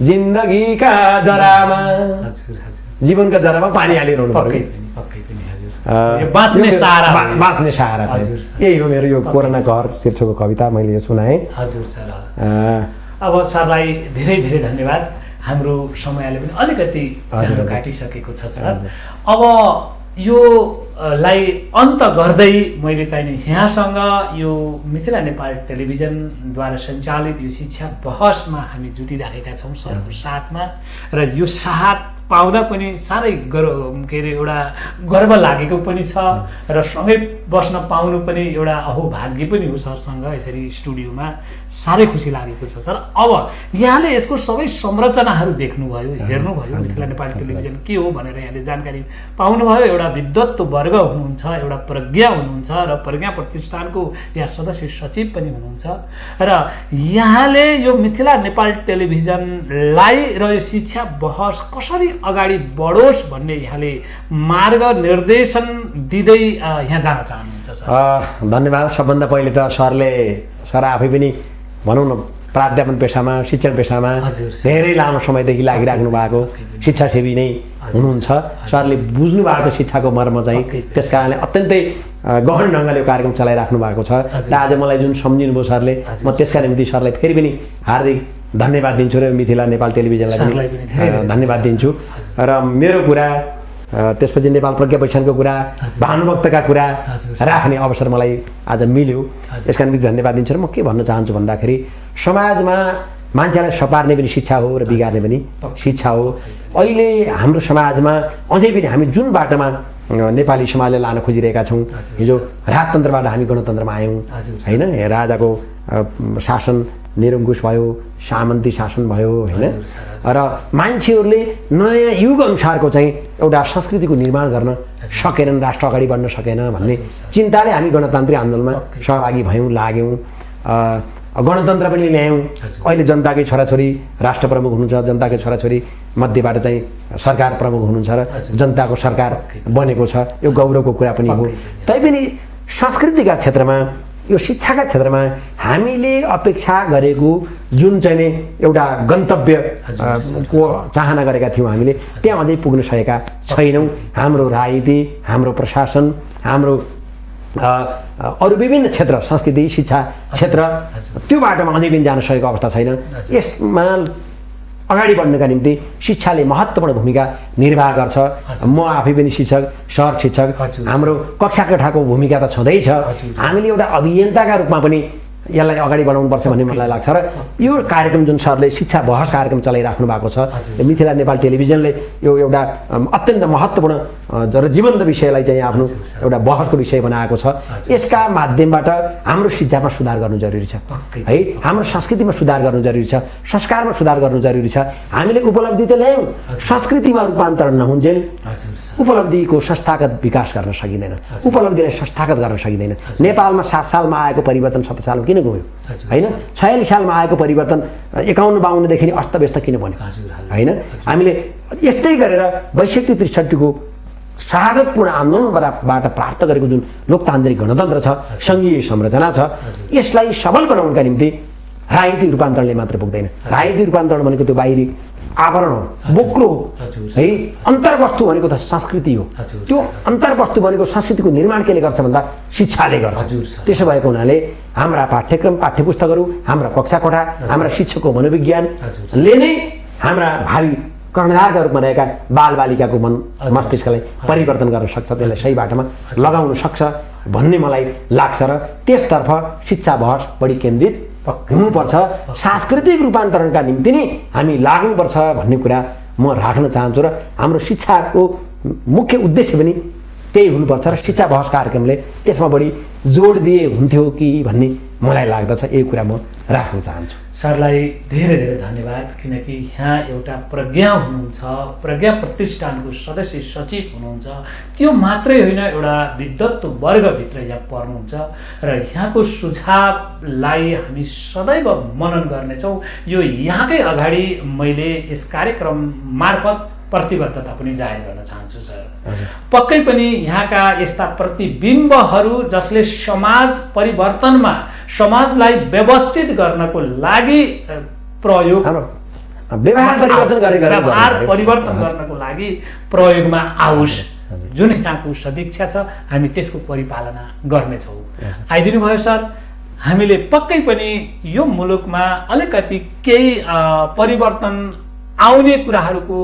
जिन्दगीका जरामा हजुर हजुर जीवनका जरामा पानी हालेर हुनु पक्कै पर्यो पनि पक्कै पनि हजुर यो बाँच्ने यो सहारा हो। बाँच्ने सहारा हजुर, चाहिँ सर। यही हो मेरो यो कोरोना कहर शीर्षकको कविता मैले यो सुनाएँ हजुर सर अब सरलाई धेरै धेरै धन्यवाद हाम्रो समयले पनि अलिकति हजुर, हाम्रो हजुर। काटिसकेको छ सर हजुर। अब यो लाई अन्त गर्दै मैले चाहिँ नि यहाँसँग यो मिथिला नेपाल टेलिभिजनद्वारा सञ्चालित यो शिक्षा बहसमा हामी जुटिराखेका छौँ सरको साथमा र यो साथ पाउँदा पनि साह्रै के अरे एउटा गर्व लागेको पनि छ र सँगै बस्न पाउनु पनि एउटा अहोभाग्य पनि हो सरसँग यसरी स्टुडियोमा साह्रै खुसी लागेको छ सर। अब यहाँले यसको सबै संरचनाहरू देख्नुभयो हेर्नुभयो मिथिला नेपाल टेलिभिजन के हो भनेर यहाँले जानकारी पाउनुभयो। एउटा विद्वत्व वर्ग हुनुहुन्छ, एउटा प्रज्ञा हुनुहुन्छ र प्रज्ञा प्रतिष्ठानको यहाँ सदस्य सचिव पनि हुनुहुन्छ र यहाँले यो मिथिला नेपाल टेलिभिजनलाई र यो शिक्षा बहस कसरी अगाडि बढोस् भन्ने यहाँले मार्ग निर्देशन दिँदै यहाँ जान चाहनुहुन्छ सर। धन्यवाद। सबभन्दा पहिले त सर आफै पनि भनौँ न प्राध्यापन पेसामा शिक्षण पेसामा हजुर, सर। धेरै लामो समयदेखि लागिराख्नु भएको शिक्षासेवी नै हुनुहुन्छ। सरले बुझ्नु भएको छ शिक्षाको मर्म चाहिँ, त्यस कारणले अत्यन्तै गहन ढङ्गले यो कार्यक्रम चलाइराख्नु भएको छ र आज मलाई जुन सम्झिनुभयो सरले, म त्यसका निम्ति सरलाई फेरि पनि हार्दिक धन्यवाद दिन्छु र मिथिला नेपाल टेलिभिजनलाई सरलाई पनि धेरै पनि धन्यवाद दिन्छु। र मेरो कुरा त्यसपछि नेपाल प्रज्ञा प्रतिष्ठानको कुरा, भानुभक्तका कुरा राख्ने अवसर मलाई आज मिल्यो, यसका निम्ति धन्यवाद दिन्छु। र म के भन्न चाहन्छु भन्दाखेरि समाजमा मान्छेलाई सपार्ने पनि शिक्षा हो र बिगार्ने पनि शिक्षा हो। अहिले हाम्रो समाजमा अझै पनि हामी जुन बाटोमा नेपाली समाजले लान खोजिरहेका छौँ, हिजो राजतन्त्रबाट हामी गणतन्त्रमा आयौँ होइन, राजाको शासन निरङ्कुश भयो, सामन्ती शासन भयो होइन, र मान्छेहरूले नयाँ युग अनुसारको चाहिँ एउटा संस्कृतिको निर्माण गर्न सकेनन्, राष्ट्र अगाडि बढ्न सकेन भन्ने चिन्ताले हामी गणतान्त्रिक आन्दोलनमा सहभागी भयौँ, लाग्यौँ, गणतन्त्र पनि ल्यायौँ। अहिले जनताकै छोराछोरी राष्ट्र प्रमुख हुनुहुन्छ, जनताकै छोराछोरी मध्येबाट चाहिँ सरकार प्रमुख हुनुहुन्छ र जनताको सरकार बनेको छ, यो गौरवको कुरा पनि हो। तैपनि संस्कृतिका क्षेत्रमा, यो शिक्षाका क्षेत्रमा हामीले अपेक्षा गरेको जुन चाहिँ नि एउटा गन्तव्य को चाहना गरेका थियौँ हामीले, त्यहाँ अझै पुग्न सकेका छैनौँ। हाम्रो राजनीति, हाम्रो प्रशासन, हाम्रो अरू विभिन्न क्षेत्र, संस्कृति, शिक्षा क्षेत्र, त्यो बाटोमा अझै पनि जान सकेको अवस्था छैन। यसमा अगाडि बढ्नका निम्ति शिक्षाले महत्त्वपूर्ण भूमिका निर्वाह गर्छ। म आफै पनि शिक्षक, सहर शिक्षक, हाम्रो कक्षा कोठाको भूमिका त छँदैछ। हामीले एउटा अभियन्ताका रूपमा पनि यसलाई अगाडि बढाउनुपर्छ भन्ने मलाई लाग्छ र यो कार्यक्रम जुन सरले शिक्षा बहस कार्यक्रम चलाइराख्नु भएको छ मिथिला नेपाल टेलिभिजनले यो एउटा अत्यन्त महत्त्वपूर्ण र जीवन्त विषयलाई चाहिँ आफ्नो एउटा बहसको विषय बनाएको छ। यसका माध्यमबाट हाम्रो शिक्षामा सुधार गर्नु जरुरी छ है, हाम्रो संस्कृतिमा सुधार गर्नु जरुरी छ, संस्कारमा सुधार गर्नु जरुरी छ। हामीले उपलब्धि त ल्यायौँ, संस्कृतिमा रूपान्तरण नहुन्जेल उपलब्धिको संस्थागत विकास गर्न सकिँदैन, उपलब्धिलाई संस्थागत गर्न सकिँदैन। नेपालमा 7 सालमा आएको परिवर्तन 7 सालमा किन गयो होइन? 46 सालमा आएको परिवर्तन 51-52 देखि अस्तव्यस्त किन बन्यो होइन? हामीले यस्तै गरेर 62-63 को शहादतपूर्ण आन्दोलनबाट प्राप्त गरेको जुन लोकतान्त्रिक गणतन्त्र छ, सङ्घीय संरचना छ, यसलाई सबल बनाउनका निम्ति राजनीतिक रूपान्तरणले मात्र पुग्दैन। राजनीतिक रूपान्तरण भनेको त्यो बाहिरी आवरण हो, बोक्रो हो है। अन्तर्वस्तु भनेको त संस्कृति हो। त्यो अन्तर्वस्तु भनेको संस्कृतिको निर्माण केले गर्छ भन्दा शिक्षाले गर्छ। त्यसो भएको हुनाले हाम्रा पाठ्यक्रम पाठ्यपुस्तकहरू, हाम्रा कक्षा कोठा, हाम्रा शिक्षकको मनोविज्ञानले नै हाम्रा भावी कर्णधारका रूपमा रहेका बालबालिकाको मन मस्तिष्कलाई परिवर्तन गर्न सक्छ, त्यसलाई सही बाटोमा लगाउन सक्छ भन्ने मलाई लाग्छ र त्यसतर्फ शिक्षा बहस बढी केन्द्रित हुनुपर्छ। सांस्कृतिक रूपान्तरणका निम्ति नै हामी लाग्नुपर्छ भन्ने कुरा म राख्न चाहन्छु र हाम्रो शिक्षाको मुख्य उद्देश्य पनि त्यही हुनुपर्छ र शिक्षा बहस कार्यक्रमले त्यसमा बढी जोड दिए हुन्थ्यो कि भन्ने मलाई लाग्दछ। यही कुरा म राख्न चाहन्छु। सरलाई धेरै धेरै धन्यवाद, किनकि यहाँ एउटा प्रज्ञा हुनुहुन्छ, प्रज्ञा प्रतिष्ठानको सदस्य सचिव हुनुहुन्छ, त्यो मात्रै होइन एउटा विद्वत्व वर्गभित्र यहाँ पर्नुहुन्छ र यहाँको सुझावलाई हामी सदैव मनन गर्नेछौँ। यो यहाँकै अगाडि मैले यस कार्यक्रम मार्फत प्रतिबद्धता पनि जाहेर गर्न चाहन्छु सर। पक्कै पनि यहाँका यस्ता प्रतिबिम्बहरू जसले समाज परिवर्तनमा, समाजलाई व्यवस्थित गर्नको लागि प्रयोग, व्यवहार परिवर्तन गर्नको लागि प्रयोगमा आओस्, जुन यहाँको सदिच्छा छ हामी त्यसको परिपालना गर्नेछौँ। आइदिनु भयो सर। हामीले पक्कै पनि यो मुलुकमा अलिकति केही परिवर्तन आउने कुराहरूको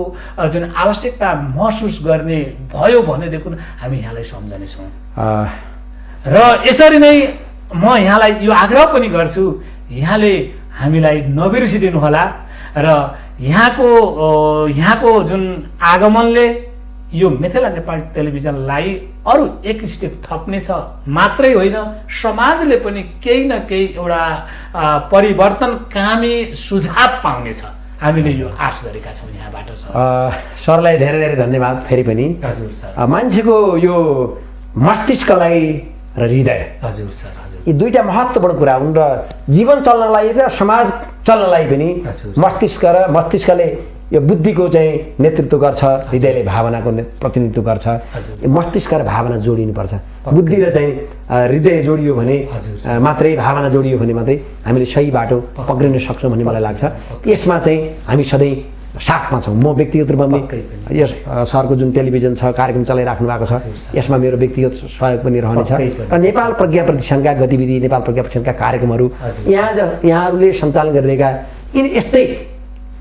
जुन आवश्यकता महसुस गर्ने भयो भनेदेखि हामी यहाँलाई सम्झनेछौँ र यसरी नै म यहाँलाई यो आग्रह पनि गर्छु, यहाँले हामीलाई नबिर्सिदिनु होला र यहाँको जुन आगमनले यो मिथिला नेपाल टेलिभिजनलाई अरू एक स्टेप थप्नेछ मात्रै होइन, समाजले पनि केही न केही एउटा परिवर्तनकामी सुझाव पाउनेछ, हामीले यो आश गरेका छौँ यहाँबाट। सरलाई धेरै धेरै धन्यवाद फेरि पनि। हजुर सर। मान्छेको यो मस्तिष्कलाई र हृदय, हजुर सर, यी दुईटा महत्त्वपूर्ण कुरा हुन् र जीवन चल्नलाई र समाज चल्नलाई पनि मस्तिष्क र मस्तिष्कले यो बुद्धिको चाहिँ नेतृत्व गर्छ, हृदयले भावनाको प्रतिनिधित्व गर्छ। मस्तिष्क र भावना जोडिनुपर्छ। बुद्धि र चाहिँ हृदय जोडियो भने मात्रै, भावना जोडियो भने मात्रै हामीले सही बाटो पक्रिन सक्छौँ भन्ने मलाई लाग्छ। यसमा चाहिँ हामी सधैँ साथमा छौँ। म व्यक्तिगत रूपमा पनि यस सरको जुन टेलिभिजन छ, कार्यक्रम चलाइराख्नु भएको छ, यसमा मेरो व्यक्तिगत सहयोग पनि रहनेछ र नेपाल प्रज्ञा प्रतिष्ठानका गतिविधि, नेपाल प्रज्ञा प्रतिष्ठानका कार्यक्रमहरू यहाँहरूले सञ्चालन गरिरहेका यस्तै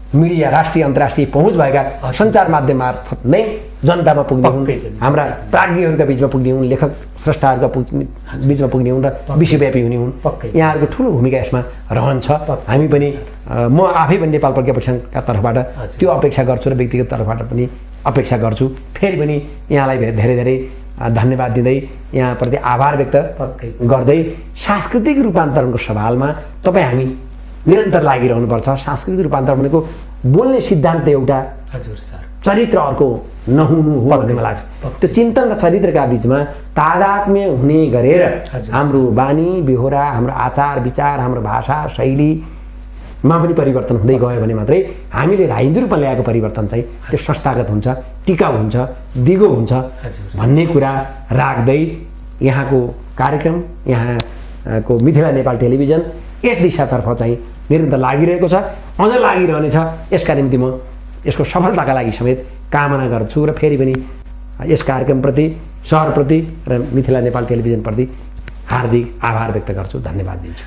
मिडिया, राष्ट्रिय अन्तर्राष्ट्रिय पहुँच भएका सञ्चार माध्यम मार्फत नै जनतामा पुग्ने हुन्, हाम्रा प्राज्ञहरूका बिचमा पुग्ने हुन्, लेखक स्रष्टाहरूका बिचमा पुग्ने हुन् र विश्वव्यापी हुने हुन्। यहाँहरूको ठुलो भूमिका यसमा रहन्छ। हामी पनि, म आफै पनि नेपाल प्रज्ञा प्रतिष्ठानका तर्फबाट त्यो अपेक्षा गर्छु र व्यक्तिगत तर्फबाट पनि अपेक्षा गर्छु। फेरि पनि यहाँलाई धेरै धेरै धन्यवाद दिँदै, यहाँप्रति आभार व्यक्त गर्दै, सांस्कृतिक रूपान्तरणको सवालमा तपाईँ हामी निरन्तर लागिरहनुपर्छ। सांस्कृतिक रूपान्तरण भनेको बोल्ने सिद्धान्त एउटा, चरित्र अर्को नहुनु हो भन्ने मलाई लाग्छ। त्यो चिन्तन र चरित्रका बिचमा तादात्म्य हुने गरेर हाम्रो बानी बेहोरा, हाम्रो आचार विचार, हाम्रो भाषा शैलीमा पनि परिवर्तन हुँदै गयो भने मात्रै हामीले राजनीतिक रूपमा ल्याएको परिवर्तन चाहिँ त्यो संस्थागत हुन्छ, टिकाउ हुन्छ, दिगो हुन्छ भन्ने कुरा राख्दै यहाँको कार्यक्रम, यहाँको मिथिला नेपाल टेलिभिजन यस दिशातर्फ चाहिँ निरन्तर लागिरहेको छ, अझ लागिरहनेछ। यसका निम्ति म यसको सफलताका लागि समेत कामना गर्छु र फेरि पनि यस कार्यक्रमप्रति, सहरप्रति र मिथिला नेपाल टेलिभिजनप्रति हार्दिक आभार व्यक्त गर्छु, धन्यवाद दिन्छु।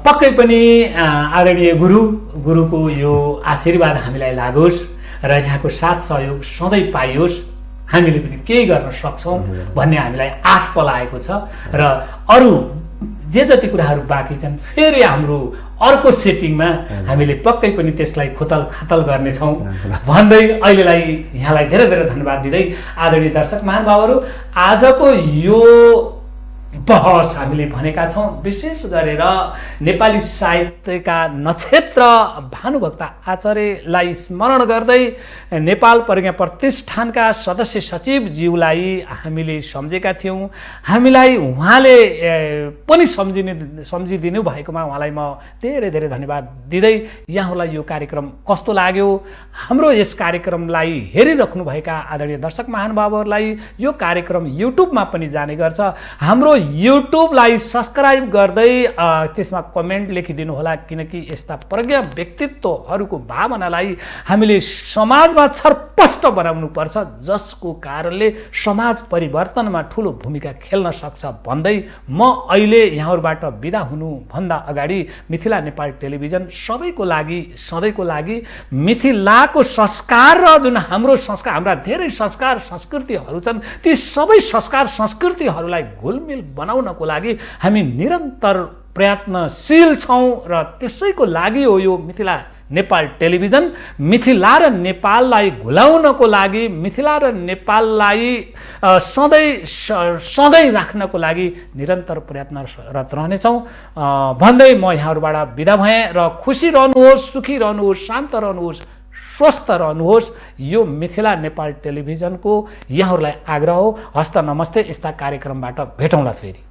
पक्कै पनि आदरणीय गुरुको यो आशीर्वाद हामीलाई लागोस् र यहाँको साथ सहयोग सधैँ पाइयोस्, हामीले पनि केही गर्न सक्छौँ भन्ने हामीलाई आश पलाएको छ र अरू जे जति कुराहरू बाँकी छन् फेरि हाम्रो अर्को सेटिङमा हामीले पक्कै पनि त्यसलाई खोतल खातल गर्नेछौँ भन्दै अहिलेलाई यहाँलाई धेरै धेरै धन्यवाद दिँदै आदरणीय दर्शक महानुभावहरू, आजको यो बहस हामीले भनेका छौँ विशेष गरेर नेपाली साहित्यका नक्षत्र भानुभक्त आचार्यलाई स्मरण गर्दै नेपाल प्रज्ञा प्रतिष्ठानका सदस्य सचिवज्यूलाई हामीले सम्झेका थियौँ। हामीलाई उहाँले पनि सम्झिदिनु भएकोमा उहाँलाई म धेरै धेरै धन्यवाद दिँदै यहाँहरूलाई यो कार्यक्रम कस्तो लाग्यो, हाम्रो यस कार्यक्रमलाई हेरिराख्नुभएका आदरणीय दर्शक महानुभावहरूलाई यो कार्यक्रम युट्युबमा पनि जाने गर्छ। हाम्रो युट्युबलाई सब्स्क्राइब गर्दै त्यसमा कमेन्ट लेखिदिनु होला, किनकि यस्ता प्रज्ञा व्यक्तित्वहरूको भावनालाई हामीले समाजमा छरपष्ट बनाउनु पर्छ, जसको कारणले समाज परिवर्तनमा ठुलो भूमिका खेल्न सक्छ भन्दै म अहिले यहाँहरूबाट बिदा हुनुभन्दा अगाडि मिथिला नेपाल टेलिभिजन सबैको लागि सधैँको लागि मिथिलाको संस्कार र जुन हाम्रो संस्कार, हाम्रा धेरै संस्कार संस्कृतिहरू छन्, ती सबै संस्कार संस्कृतिहरूलाई घुलमिल बनाउनको लागि हामी निरन्तर प्रयत्नशील छौँ र त्यसैको लागि हो यो मिथिला नेपाल टेलिभिजन। मिथिला र नेपाललाई घुलाउनको लागि, मिथिला र नेपाललाई सधैँ राख्नको लागि निरन्तर प्रयत्नरत रहनेछौँ भन्दै म यहाँहरूबाट बिदा भएँ र खुसी रहनुहोस्, सुखी रहनुहोस्, शान्त रहनुहोस्, स्वस्थ रहनुहोस्। यो मिथिला नेपाल टेलिभिजनको यहाँहरूलाई आग्रह हो। हस्त नमस्ते। यस्ता कार्यक्रमबाट भेटौँला फेरि।